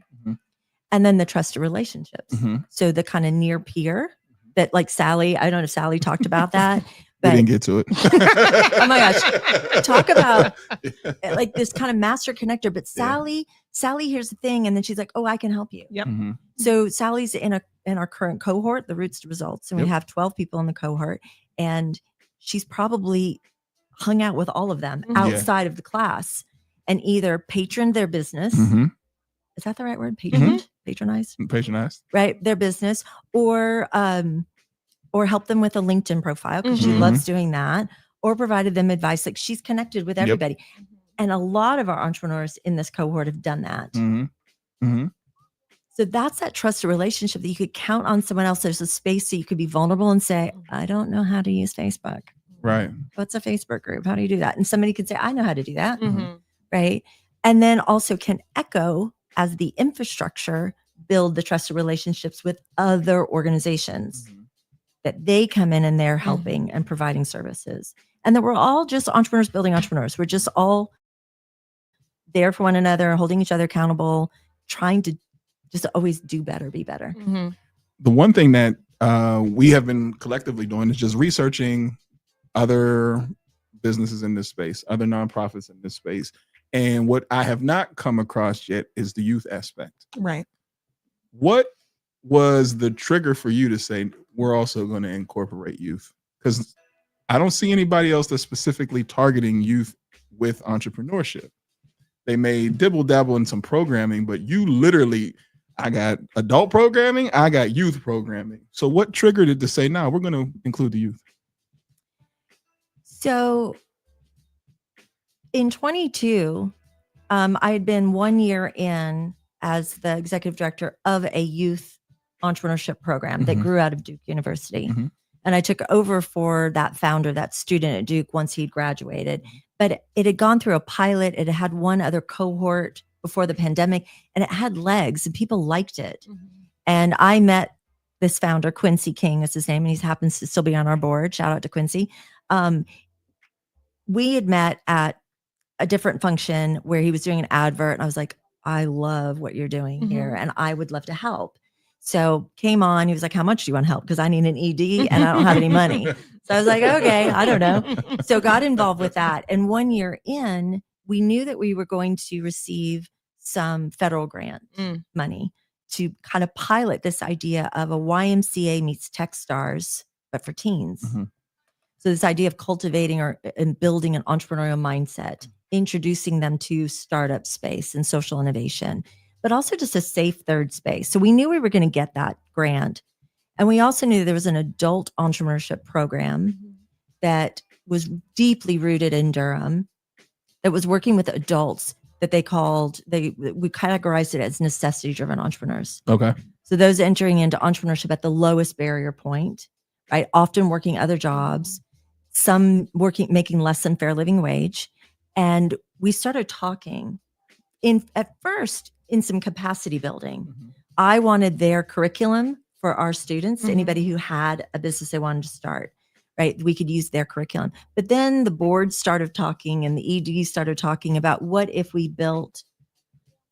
And then the trusted relationships. So the kind of near peer that, like Sally, I don't know if Sally talked about that. We didn't get to it. Oh my gosh. Talk about like this kind of master connector. But Sally, here's the thing. And then she's like, oh, I can help you. Yep. So Sally's in our current cohort, the Roots to Results. And we have 12 people in the cohort. And she's probably hung out with all of them outside of the class and either patroned their business. Is that the right word? Patronized? Patronized. Right. Their business, or help them with a LinkedIn profile because she loves doing that, or provided them advice. Like, she's connected with everybody. And a lot of our entrepreneurs in this cohort have done that. So that's that trusted relationship that you could count on someone else. There's a space so you could be vulnerable and say, I don't know how to use Facebook. Right. What's a Facebook group? How do you do that? And somebody could say, I know how to do that. Right. And then also can Echo, as the infrastructure, build the trusted relationships with other organizations that they come in and they're helping and providing services. And that we're all just entrepreneurs building entrepreneurs. We're just all there for one another, holding each other accountable, trying to just always do better, be better. The one thing that we have been collectively doing is just researching other businesses in this space, other nonprofits in this space. And what I have not come across yet is the youth aspect. Right. What was the trigger for you to say, we're also going to incorporate youth? Because I don't see anybody else that's specifically targeting youth with entrepreneurship. They may dibble dabble in some programming, but you literally, I got adult programming, I got youth programming. So what triggered it to say, no, we're going to include the youth? So in 22, I had been 1 year in as the executive director of a youth entrepreneurship program that grew out of Duke University. And I took over for that founder, that student at Duke, once he'd graduated. But it had gone through a pilot. It had one other cohort before the pandemic, and it had legs and people liked it. And I met this founder, Quincy King is his name, and he happens to still be on our board. Shout out to Quincy. We had met at a different function where he was doing an advert, and I was like, I love what you're doing here, and I would love to help. So came on, he was like, how much do you want help? Because I need an ED and I don't have any money. So I was like, okay, I don't know. So got involved with that. And 1 year in, we knew that we were going to receive some federal grant money to kind of pilot this idea of a YMCA meets Techstars, but for teens. So this idea of cultivating and building an entrepreneurial mindset, introducing them to startup space and social innovation, but also just a safe third space. So we knew we were going to get that grant. And we also knew there was an adult entrepreneurship program that was deeply rooted in Durham, that was working with adults that we categorized it as necessity-driven entrepreneurs. Okay. So those entering into entrepreneurship at the lowest barrier point, right? Often working other jobs, some making less than fair living wage. And we started talking at first in some capacity building. I wanted their curriculum for our students, anybody who had a business they wanted to start, right? We could use their curriculum. But then the board started talking and the ED started talking about, what if we built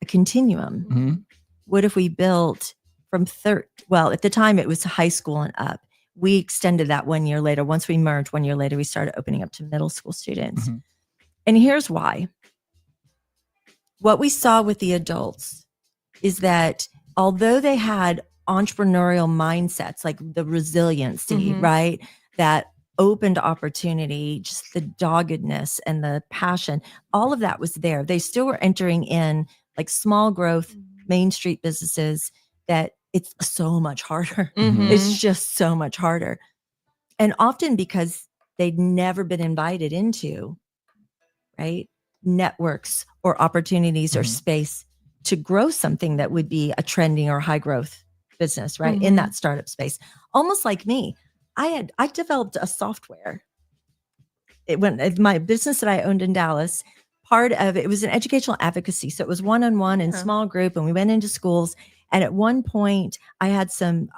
a continuum? What if we built from at the time it was high school and up. We extended that 1 year later. Once we merged 1 year later, we started opening up to middle school students. And here's why. what we saw with the adults is that although they had entrepreneurial mindsets, like the resiliency, right, that opened opportunity, just the doggedness and the passion, all of that was there. They still were entering in like small growth Main Street businesses that it's so much harder. It's just so much harder. And often because they'd never been invited into, right, networks or opportunities or space to grow something that would be a trending or high growth business, right, in that startup space. Almost like me. I developed a software. My business that I owned in Dallas, part of it was an educational advocacy. So it was one-on-one and small group, and we went into schools. And at one point I had some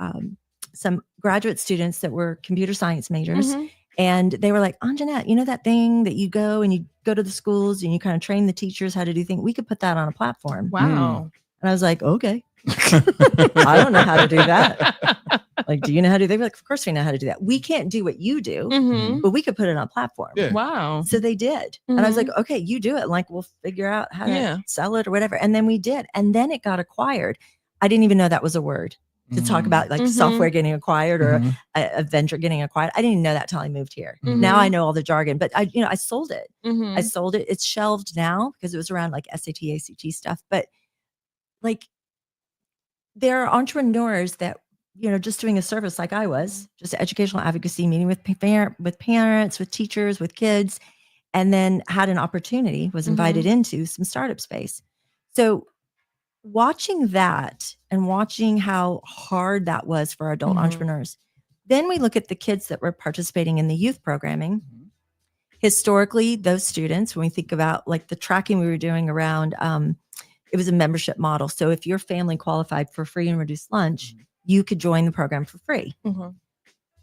graduate students that were computer science majors. And they were like, Anjanette, you know that thing that you go and you go to the schools and you kind of train the teachers how to do things? We could put that on a platform. Wow. And I was like, okay. I don't know how to do that. Like, do you know how to do that? They were like, of course we know how to do that. We can't do what you do, but we could put it on a platform. Yeah. Wow. So they did. And I was like, okay, you do it. Like, we'll figure out how to sell it or whatever. And then we did. And then it got acquired. I didn't even know that was a word to talk about, like software getting acquired or a venture getting acquired. I didn't even know that till I moved here. Now I know all the jargon, but I sold it. I sold it. It's shelved now because it was around like SAT, ACT stuff. But like, there are entrepreneurs that, just doing a service like I was, just educational advocacy, meeting with parents, with teachers, with kids, and then had an opportunity, was invited into some startup space. So watching that and watching how hard that was for adult entrepreneurs. Then we look at the kids that were participating in the youth programming. Historically, those students, when we think about like the tracking we were doing around, it was a membership model. So if your family qualified for free and reduced lunch, you could join the program for free.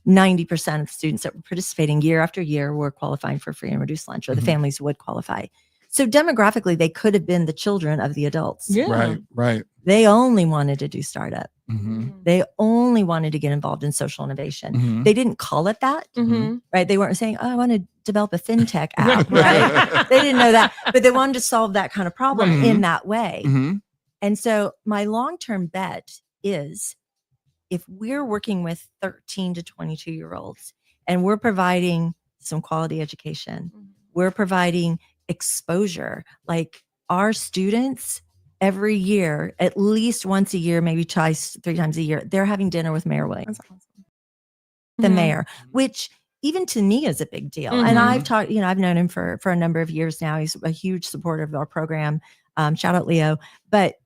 90% of students that were participating year after year were qualifying for free and reduced lunch, or the families would qualify. So demographically, they could have been the children of the adults. Right. They only wanted to do startup. They only wanted to get involved in social innovation. They didn't call it that, right? They weren't saying, oh, I want to develop a fintech app, right? They didn't know that, but they wanted to solve that kind of problem in that way. And so my long-term bet is, if we're working with 13 to 22-year-olds and we're providing some quality education, we're providing exposure, like our students every year, at least once a year, maybe twice, 3 times a year, they're having dinner with Mayor Williams, the mayor, which even to me is a big deal. And I've talked, I've known him for a number of years now. He's a huge supporter of our program. Shout out Leo. But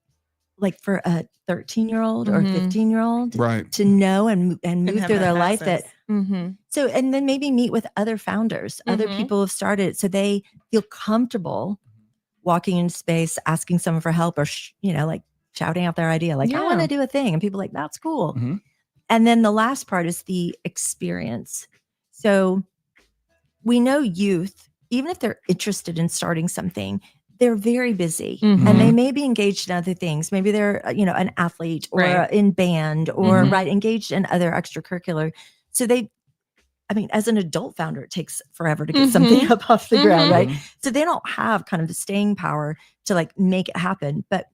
like for a 13-year-old or 15-year-old to know and move through their life that so, and then maybe meet with other founders, other people who have started, so they feel comfortable walking into space, asking someone for help, or like shouting out their idea, like, I want to do a thing, and people are like, that's cool. And then the last part is the experience. So we know youth, even if they're interested in starting something, they're very busy and they may be engaged in other things. Maybe they're, an athlete or in band or engaged in other extracurricular. So as an adult founder, it takes forever to get something up off the ground, right? So they don't have kind of the staying power to like make it happen. But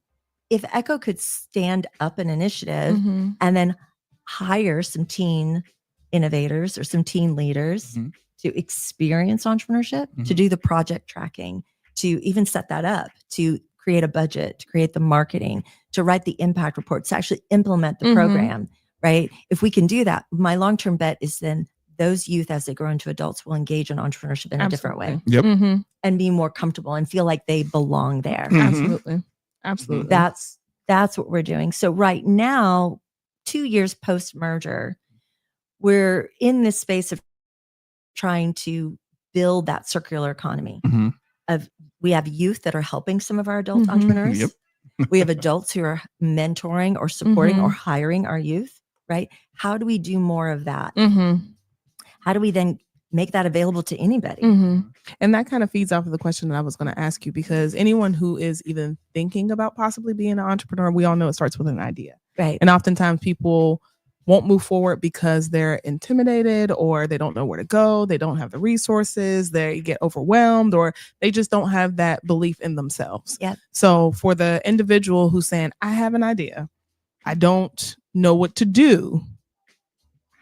if Echo could stand up an initiative and then hire some teen innovators or some teen leaders to experience entrepreneurship, to do the project tracking, to even set that up, to create a budget, to create the marketing, to write the impact reports, to actually implement the program, right? If we can do that, my long-term bet is then those youth, as they grow into adults, will engage in entrepreneurship in a different way. And be more comfortable and feel like they belong there. Absolutely. That's what we're doing. So right now, 2 years post-merger, we're in this space of trying to build that circular economy. We have youth that are helping some of our adult entrepreneurs. We have adults who are mentoring or supporting or hiring our youth, right? How do we do more of that? How do we then make that available to anybody? And that kind of feeds off of the question that I was going to ask you, because anyone who is even thinking about possibly being an entrepreneur, we all know it starts with an idea. Right. And oftentimes people won't move forward because they're intimidated or they don't know where to go, they don't have the resources, they get overwhelmed, or they just don't have that belief in themselves. Yep. So for the individual who's saying, I have an idea, I don't know what to do,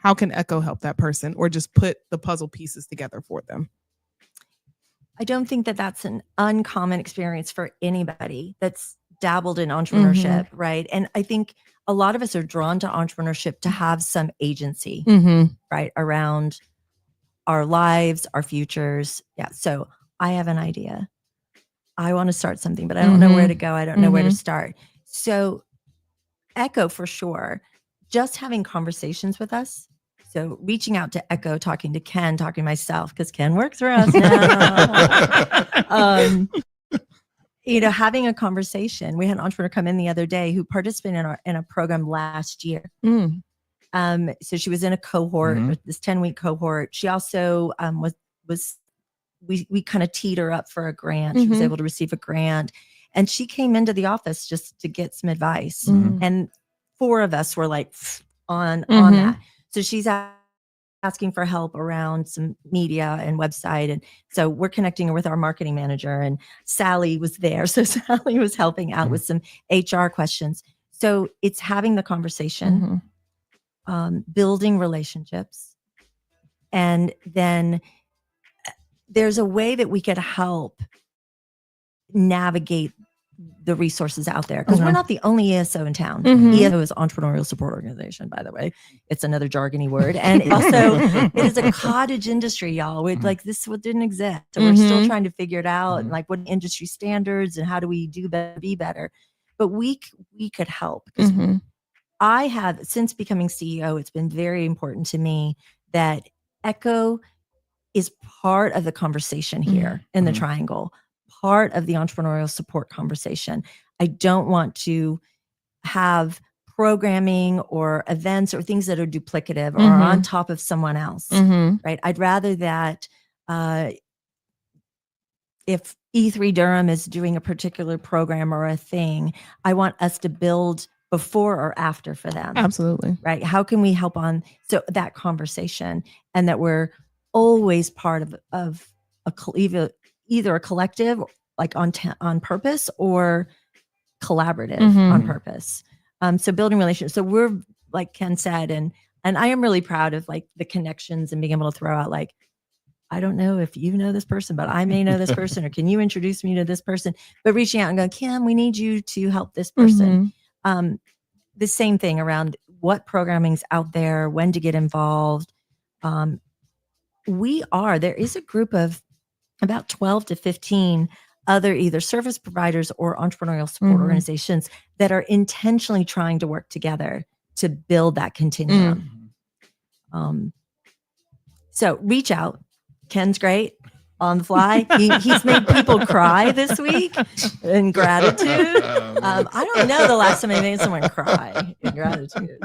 how can Echo help that person or just put the puzzle pieces together for them? I don't think that that's an uncommon experience for anybody that's dabbled in entrepreneurship, right? And I think a lot of us are drawn to entrepreneurship to have some agency, right, around our lives, our futures. Yeah. So I have an idea. I want to start something, but I don't know where to go. I don't know where to start. So Echo, for sure, just having conversations with us. So reaching out to Echo, talking to Ken, talking to myself, because Ken works for us now. You know, having a conversation. We had an entrepreneur come in the other day who participated in a program last year. So she was in a cohort, this 10-week cohort. She also we kind of teed her up for a grant. She was able to receive a grant, and she came into the office just to get some advice. And 4 of us were like on that. So she's asking for help around some media and website. And so we're connecting her with our marketing manager, and Sally was there. So Sally was helping out with some HR questions. So it's having the conversation, building relationships. And then there's a way that we could help navigate the resources out there, because we're not the only ESO in town. ESO is Entrepreneurial Support Organization, by the way. It's another jargony word. And also it is a cottage industry, y'all. Like this didn't exist. So we're still trying to figure it out, and like what industry standards and how do we do better, be better. But we could help, because I have, since becoming CEO, it's been very important to me that Echo is part of the conversation here in the triangle, part of the entrepreneurial support conversation. I don't want to have programming or events or things that are duplicative or on top of someone else, right? I'd rather that if E3 Durham is doing a particular program or a thing, I want us to build before or after for them. Absolutely. Right? How can we help on that conversation, and that we're always part of either a collective, like on purpose, or collaborative on purpose. So building relationships. So we're, like Ken said, and I am really proud of like the connections and being able to throw out, like, I don't know if you know this person, but I may know this person, or can you introduce me to this person? But reaching out and going, Kim, we need you to help this person. The same thing around what programming's out there, when to get involved. There is a group of about 12 to 15 other either service providers or entrepreneurial support organizations that are intentionally trying to work together to build that continuum. So reach out. Ken's great on the fly. He's made people cry this week in gratitude. I don't know the last time I made someone cry in gratitude.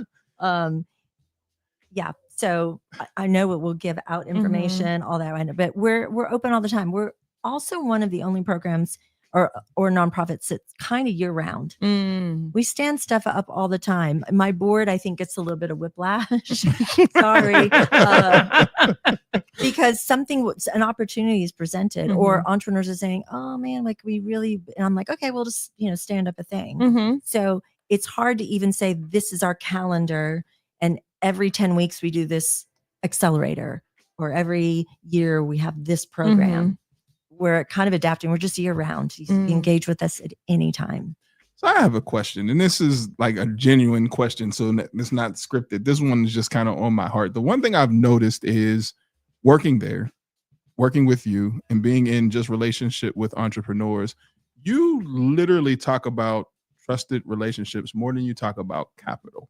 Yeah. So I know it will give out information, all that, but we're open all the time. We're also one of the only programs or nonprofits that's kind of year round. We stand stuff up all the time. My board, I think, gets a little bit of whiplash. Sorry. Because an opportunity is presented, or entrepreneurs are saying, oh man, like and I'm like, okay, we'll just, stand up a thing. So it's hard to even say, this is our calendar, and every 10 weeks we do this accelerator, or every year we have this program. We're kind of adapting. We're just year round. You can engage with us at any time. So I have a question, and this is like a genuine question. So it's not scripted. This one is just kind of on my heart. The one thing I've noticed is working with you and being in just relationship with entrepreneurs, you literally talk about trusted relationships more than you talk about capital.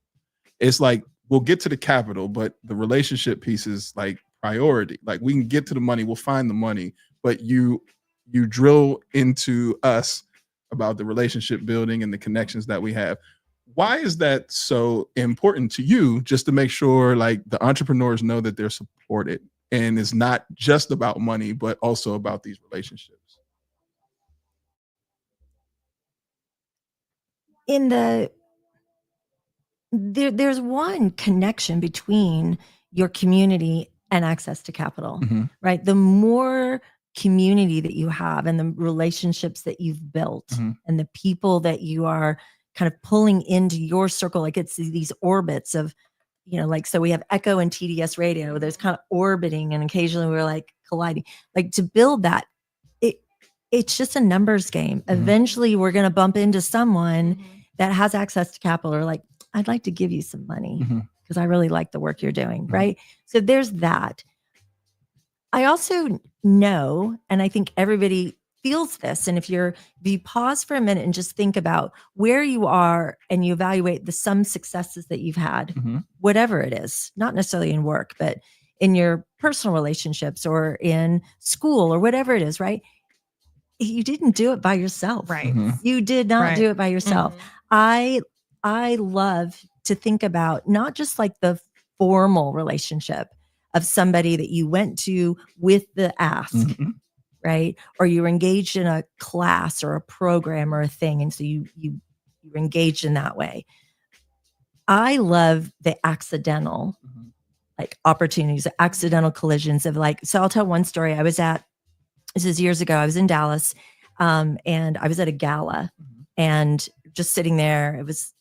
It's like, we'll get to the capital, but the relationship piece is like priority. Like, we can get to the money, we'll find the money, but you drill into us about the relationship building and the connections that we have. Why is that so important to you, just to make sure like the entrepreneurs know that they're supported and it's not just about money, but also about these relationships? In the there's one connection between your community and access to capital, right? The more community that you have and the relationships that you've built and the people that you are kind of pulling into your circle, like it's these orbits of, like, so we have Echo and TDS radio, there's kind of orbiting and occasionally we're like colliding, like to build that, it's just a numbers game. Eventually we're going to bump into someone that has access to capital or like, I'd like to give you some money because I really like the work you're doing. Right. So there's that. I also know, and I think everybody feels this. And if you pause for a minute and just think about where you are and you evaluate some successes that you've had, whatever it is, not necessarily in work, but in your personal relationships or in school or whatever it is, right? You didn't do it by yourself. Right. You did not do it by yourself. I love to think about not just like the formal relationship of somebody that you went to with the ask, right? Or you were engaged in a class or a program or a thing. And so you were engaged in that way. I love the accidental like opportunities, accidental collisions of like, so I'll tell one story. This is years ago, I was in Dallas and I was at a gala and just sitting there. It was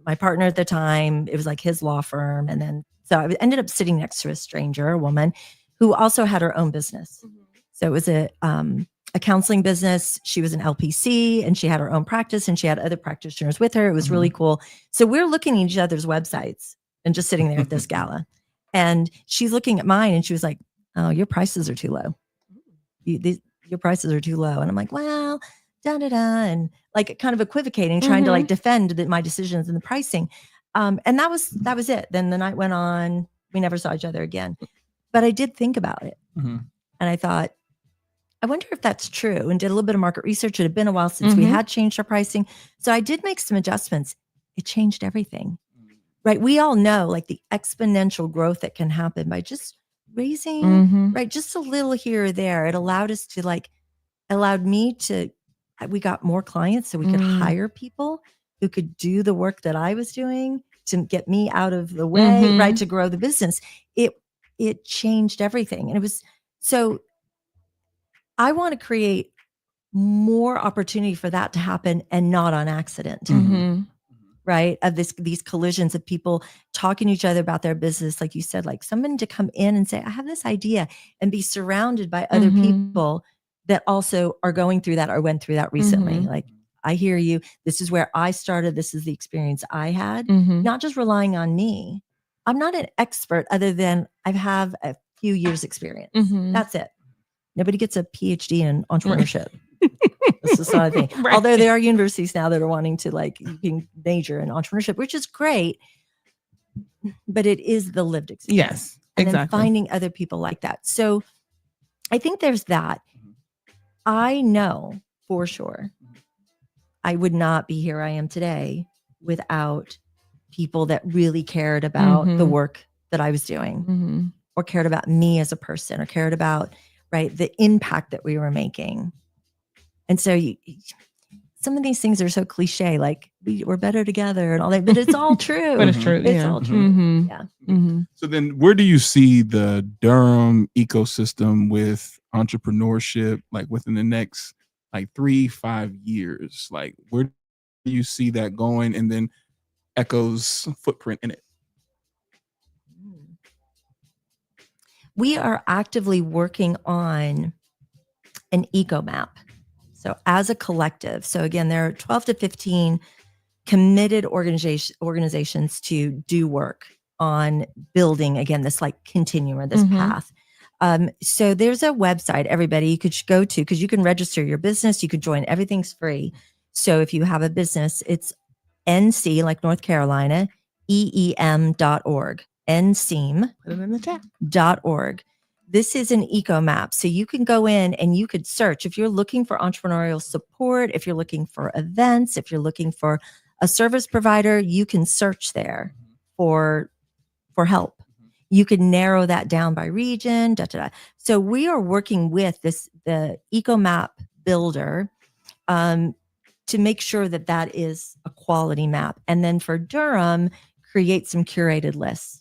my partner at the time. It was like his law firm. And then, so I ended up sitting next to a stranger, a woman who also had her own business. So it was a counseling business. She was an LPC and she had her own practice and she had other practitioners with her. It was really cool. So we're looking at each other's websites and just sitting there at this gala. And she's looking at mine and she was like, oh, your prices are too low. Your prices are too low. And I'm like, well, and like kind of equivocating, trying to like defend my decisions and the pricing. And that was it. Then the night went on. We never saw each other again. But I did think about it. And I thought, I wonder if that's true, and did a little bit of market research. It had been a while since we had changed our pricing. So I did make some adjustments. It changed everything, right? We all know like the exponential growth that can happen by just raising, right? Just a little here or there. It allowed us to we got more clients so we could hire people who could do the work that I was doing to get me out of the way, right? To grow the business. It changed everything. And it was, so I want to create more opportunity for that to happen and not on accident. Right? Of these collisions of people talking to each other about their business. Like you said, like someone to come in and say, I have this idea, and be surrounded by other people that also are going through that or went through that recently. Like, I hear you. This is where I started. This is the experience I had. Not just relying on me. I'm not an expert other than I have a few years experience. That's it. Nobody gets a PhD in entrepreneurship. This is not a thing. Right. Although there are universities now that are wanting to like, you can major in entrepreneurship, which is great, but it is the lived experience. Yes, and exactly. then finding other people like that. So I think there's that. I know for sure I would not be here I am today without people that really cared about the work that I was doing or cared about me as a person or cared about, right, the impact that we were making. And so some of these things are so cliche, like we're better together and all that, but it's all true. But it's true. It's all true. Yeah. So then where do you see the Durham ecosystem with entrepreneurship, like within the next like 3-5 years? Like where do you see that going? And then Echo's footprint in it? We are actively working on an eco map. So as a collective, so again, there are 12 to 15 committed organizations to do work on building, again, this like continuum or this path. So there's a website, everybody, you could go to, because you can register your business, you could join, everything's free. So if you have a business, it's NC, like North Carolina, EEM.org, NCEAM. Put it in the chat. .org. This is an eco map. So you can go in and you could search if you're looking for entrepreneurial support, if you're looking for events, if you're looking for a service provider, you can search there for help. You can narrow that down by region. So we are working with the eco map builder to make sure that that is a quality map. And then for Durham, create some curated lists.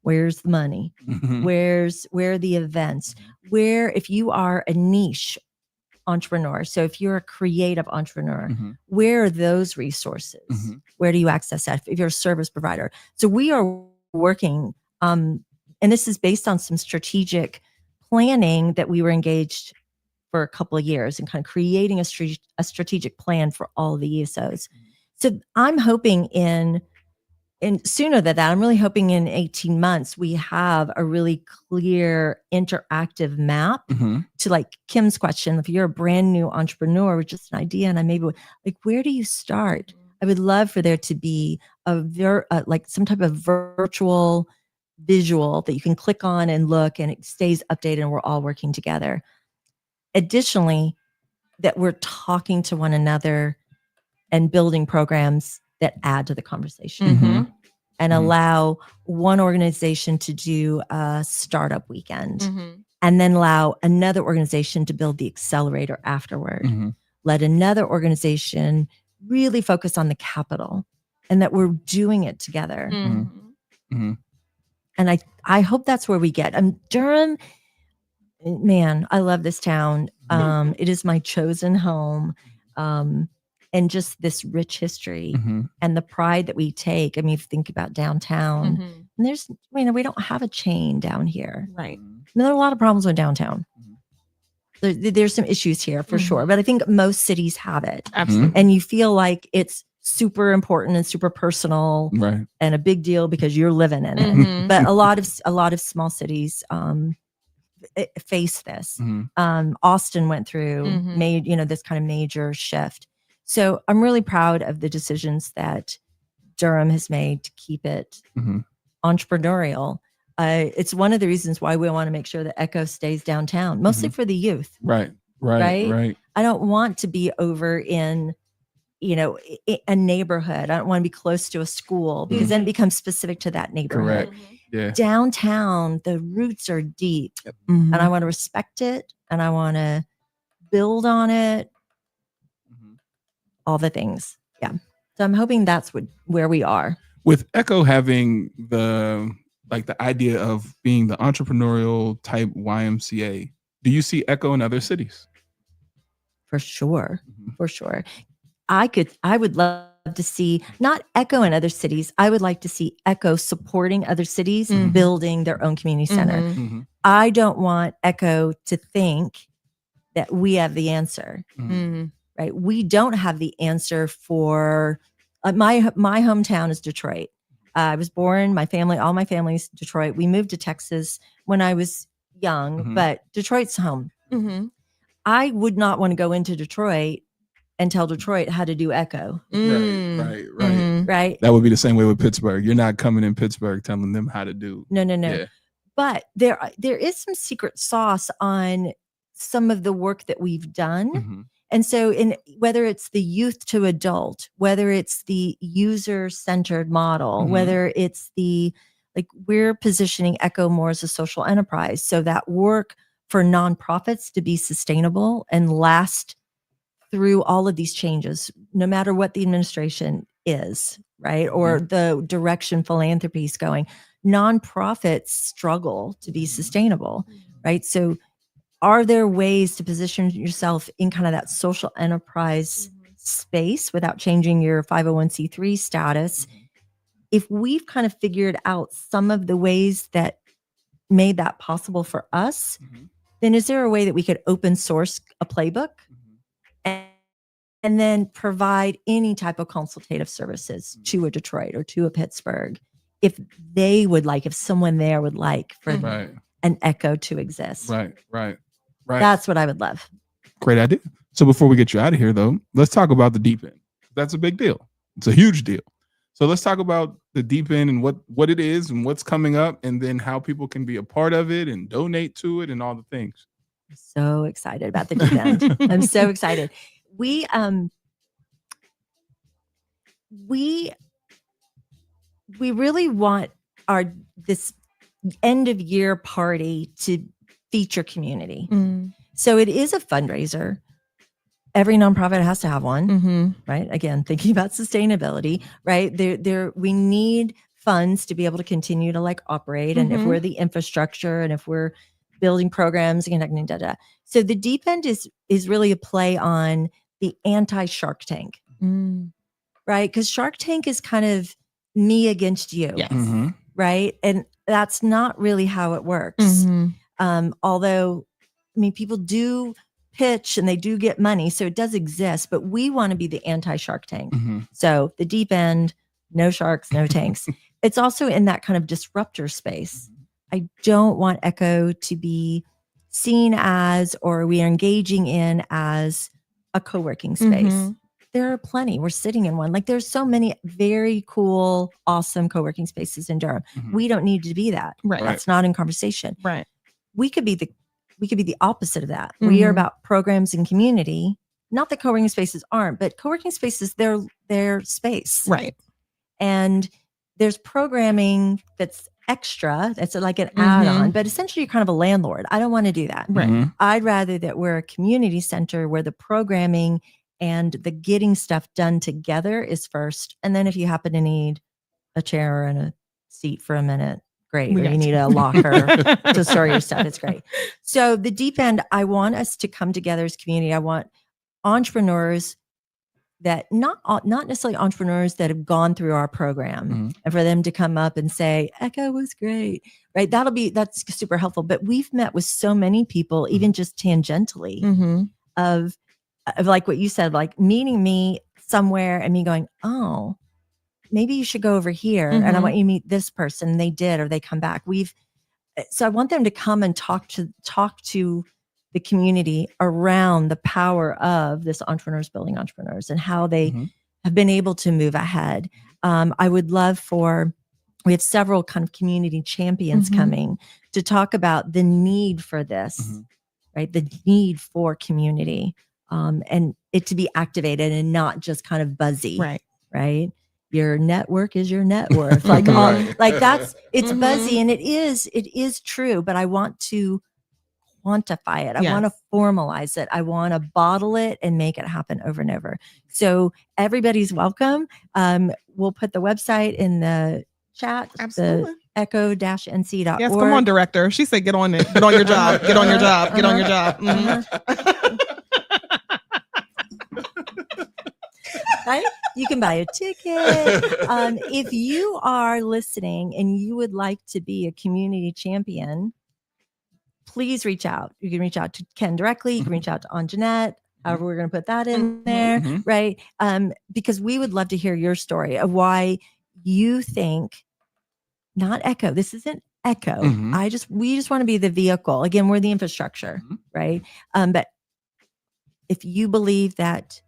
Where's the money? Where are the events? Where, if you are a niche entrepreneur, so if you're a creative entrepreneur, where are those resources? Where do you access that? If you're a service provider. So we are working, and this is based on some strategic planning that we were engaged for a couple of years and kind of creating a strategic plan for all of the ESOs. So I'm hoping in sooner than that, I'm really hoping in 18 months, we have a really clear interactive map to, like Kim's question. If you're a brand new entrepreneur with just an idea and I maybe like, where do you start? I would love for there to be like some type of virtual visual that you can click on and look, and it stays updated and we're all working together. Additionally, that we're talking to one another and building programs that add to the conversation and allow one organization to do a startup weekend and then allow another organization to build the accelerator afterward. Let another organization really focus on the capital, and that we're doing it together. And I hope that's where we get. Durham, man, I love this town. It is my chosen home. And just this rich history and the pride that we take. I mean, if you think about downtown, and we don't have a chain down here. Right. There are a lot of problems with downtown. There's some issues here for sure, but I think most cities have it. Absolutely. And you feel like it's super important and super personal and a big deal because you're living in it. But a lot of small cities face this. Austin went through, made, this kind of major shift. So I'm really proud of the decisions that Durham has made to keep it entrepreneurial. It's one of the reasons why we want to make sure that Echo stays downtown, mostly for the youth. Right. I don't want to be over in, a neighborhood. I don't want to be close to a school because then it becomes specific to that neighborhood. Correct. Yeah. Downtown, the roots are deep, and I want to respect it, and I want to build on it. All the things. Yeah. So I'm hoping that's where we are. With Echo having the idea of being the entrepreneurial type YMCA, do you see Echo in other cities? For sure. For sure. I would love to see not Echo in other cities. I would like to see Echo supporting other cities, building their own community center. I don't want Echo to think that we have the answer. Right? We don't have the answer for my hometown is Detroit. I was born, all my family's Detroit. We moved to Texas when I was young, but Detroit's home. I would not want to go into Detroit and tell Detroit how to do Echo. Right. That would be the same way with Pittsburgh. You're not coming in Pittsburgh telling them how to do. No. Yeah. But there is some secret sauce on some of the work that we've done. And so whether it's the youth to adult, whether it's the user-centered model, whether it's we're positioning Echo more as a social enterprise. So that work for nonprofits to be sustainable and last through all of these changes, no matter what the administration is, right? Or the direction philanthropy is going. Nonprofits struggle to be sustainable, right? So are there ways to position yourself in kind of that social enterprise space without changing your 501c3 status? If we've kind of figured out some of the ways that made that possible for us, then is there a way that we could open source a playbook and then provide any type of consultative services to a Detroit or to a Pittsburgh if someone there would like for an Echo to exist? Right. That's what I would love. Great idea. So before we get you out of here, though, let's talk about the deep end. That's a big deal. It's a huge deal. So let's talk about the deep end and what it is and what's coming up, and then how people can be a part of it and donate to it and all the things. I'm so excited about the deep end. I'm so excited. We really want this end of year party to feature community. So it is a fundraiser. Every nonprofit has to have one, right? Again, thinking about sustainability, right? We need funds to be able to continue to like operate. And if we're the infrastructure and if we're building programs and connecting data. So the deep end is really a play on the anti-Shark Tank, right? Because Shark Tank is kind of me against you, right? And that's not really how it works. Although, I mean, people do pitch and they do get money, so it does exist, but we want to be the anti-Shark Tank. So the deep end, no sharks, no tanks. It's also in that kind of disruptor space. I don't want Echo to be seen as, or we are engaging in as a co-working space. There are plenty. We're sitting in one. Like there's so many very cool, awesome co-working spaces in Durham. We don't need to be that. Right. That's not in conversation. Right. We could be the opposite of that. We are about programs and community. Not that co-working spaces aren't, but co-working spaces, they're space. Right. And there's programming that's extra. That's like an add-on, but essentially you're kind of a landlord. I don't want to do that. Right. I'd rather that we're a community center where the programming and the getting stuff done together is first. And then if you happen to need a chair and a seat for a minute, great. Or you need a locker to store your stuff, it's great. So the deep end, I want us to come together as community. I want entrepreneurs that not necessarily entrepreneurs that have gone through our program and for them to come up and say, Echo was great, right? That's super helpful. But we've met with so many people, even just tangentially of like what you said, like meeting me somewhere and me going, oh, maybe you should go over here. And I want you to meet this person. And they did, or they come back. So I want them to come and talk to the community around the power of this entrepreneurs building entrepreneurs and how they have been able to move ahead. I would love we have several kind of community champions coming to talk about the need for this, right? The need for community and it to be activated and not just kind of buzzy, right? Your network is your net worth. Like, it's buzzy and it is true, but I want to quantify it. I want to formalize it. I want to bottle it and make it happen over and over. So everybody's welcome. We'll put the website in the chat. Absolutely. The echo-nc.org. Yes, come on, director. She said, get on it. Get on your job. Get on your job. Get on your job. Right? You can buy a ticket. If you are listening and you would like to be a community champion, please reach out. You can reach out to Ken directly. You can reach out to Anjanette. However, we're going to put that in there, right? Because we would love to hear your story of why you think not Echo. This isn't Echo. We just want to be the vehicle. Again, we're the infrastructure, right? But if you believe that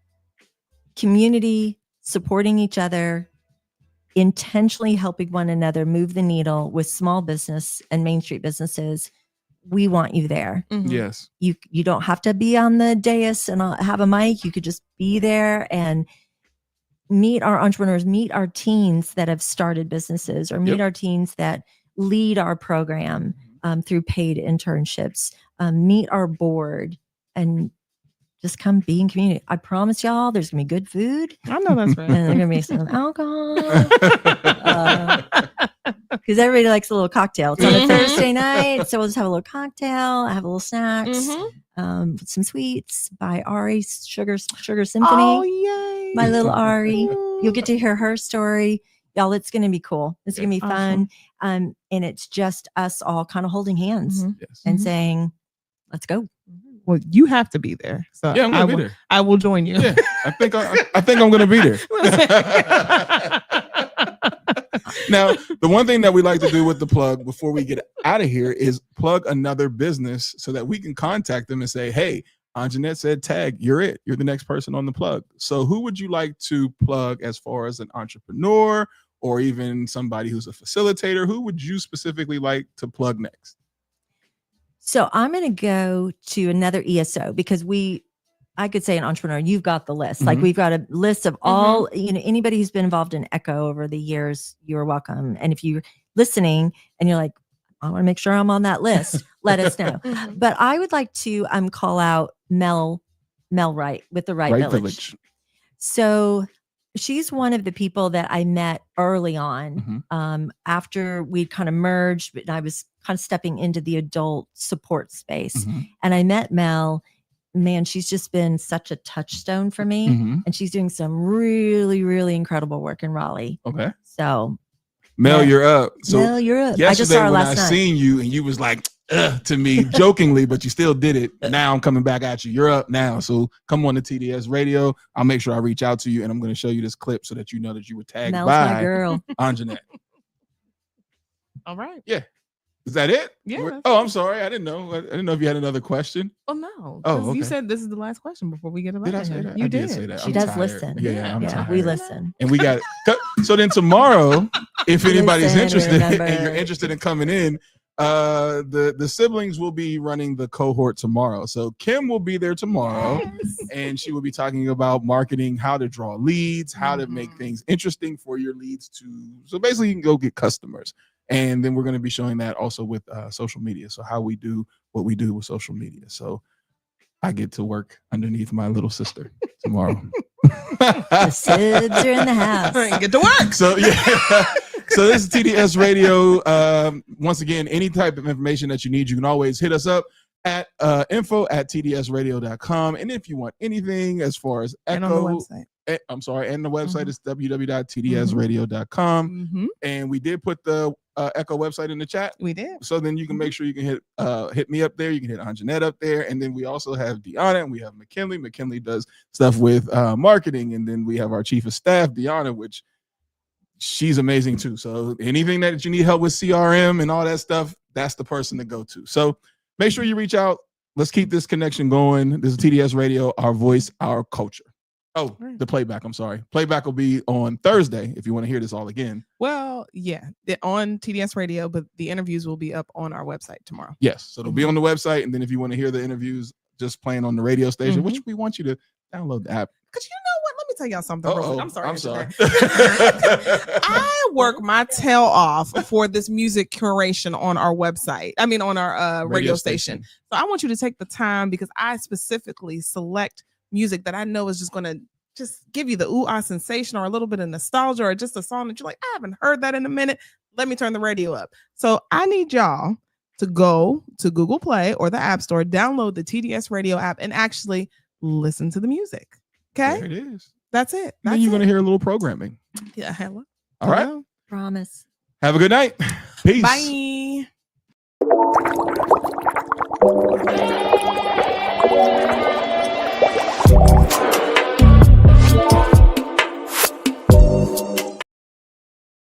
community supporting each other, intentionally helping one another move the needle with small business and Main Street businesses, we want you there. Yes. You don't have to be on the dais and have a mic. You could just be there and meet our entrepreneurs, meet our teens that have started businesses, or meet our teens that lead our program through paid internships, meet our board, and just come be in community. I promise y'all there's going to be good food. I know that's right. And there's going to be some alcohol. Because everybody likes a little cocktail. It's on a Thursday night, so we'll just have a little cocktail, have a little snacks, some sweets by Ari Sugar Symphony. Oh, yay. My little Ari. You'll get to hear her story. Y'all, it's going to be cool. It's going to be fun. And it's just us all kind of holding hands and saying, let's go. Well, you have to be there. So yeah, I'm gonna be there. I will join you. Yeah, I think I'm gonna be there. Now, the one thing that we like to do with the plug before we get out of here is plug another business so that we can contact them and say, hey, Anjanette said tag, you're it. You're the next person on the plug. So who would you like to plug as far as an entrepreneur or even somebody who's a facilitator? Who would you specifically like to plug next? So I'm going to go to another ESO because I could say an entrepreneur, you've got the list. Like we've got a list of all, anybody who's been involved in Echo over the years, you're welcome. And if you're listening and you're like, I want to make sure I'm on that list, let us know. But I would like to call out Mel Wright with the Wright Village. So she's one of the people that I met early on, after we kind of merged, but I was kind of stepping into the adult support space. And I met Mel. Man, she's just been such a touchstone for me. And she's doing some really, really incredible work in Raleigh. Okay. So Mel, you're up. So Mel, you're up. Yesterday I just saw her when last I night. seen you and you was like to me jokingly, but you still did it. Now I'm coming back at you. You're up now. So come on to TDS Radio. I'll make sure I reach out to you and I'm going to show you this clip so that you know that you were tagged Mel's by my girl. Anjanette. All right. Yeah. Is that it? Yeah. Oh, I'm sorry. I didn't know. I didn't know if you had another question. Oh no. Oh, 'Cause okay. You said this is the last question before we get about Did I it. say that? You I did. say that. She I'm does tired. listen. Yeah, I'm tired. we listen. And we got so then tomorrow, if anybody's Listen, interested remember. and you're interested in coming in, the siblings will be running the cohort tomorrow. So Kim will be there tomorrow, and she will be talking about marketing, how to draw leads, how to make things interesting for your leads so basically you can go get customers. And then we're going to be showing that also with social media. So how we do what we do with social media. So I get to work underneath my little sister tomorrow. The Sids are in the house. Get to work. So yeah. So this is TDS Radio. Once again, any type of information that you need, you can always hit us up at info@tdsradio.com. And if you want anything as far as Echo, And on the website. I'm sorry, and the website is www.tdsradio.com. And we did put the Echo website in the chat. We did. So then you can make sure you can hit me up there. You can hit Anjanette up there. And then we also have Deanna and we have McKinley. McKinley does stuff with marketing. And then we have our chief of staff, Deanna, which she's amazing too. So anything that you need help with CRM and all that stuff, that's the person to go to. So make sure you reach out. Let's keep this connection going. This is TDS Radio, our voice, our culture. Oh, the playback. I'm sorry. Playback will be on Thursday if you want to hear this all again. Well, yeah, they're on TDS Radio, but the interviews will be up on our website tomorrow. Yes. So they'll be on the website. And then if you want to hear the interviews just playing on the radio station, which we want you to download the app. Because you know what? Let me tell y'all something. real quick. I'm sorry. I'm sorry. I work my tail off for this music curation on our website. I mean, on our radio station. So I want you to take the time because I specifically select music that I know is just going to just give you the ooh-ah sensation or a little bit of nostalgia or just a song that you're like, I haven't heard that in a minute. Let me turn the radio up. So I need y'all to go to Google Play or the App Store, download the TDS Radio app and actually listen to the music. Okay? There it is. That's it. And then you're going to hear a little programming. Yeah, hello. All right. Promise. Have a good night. Peace. Bye.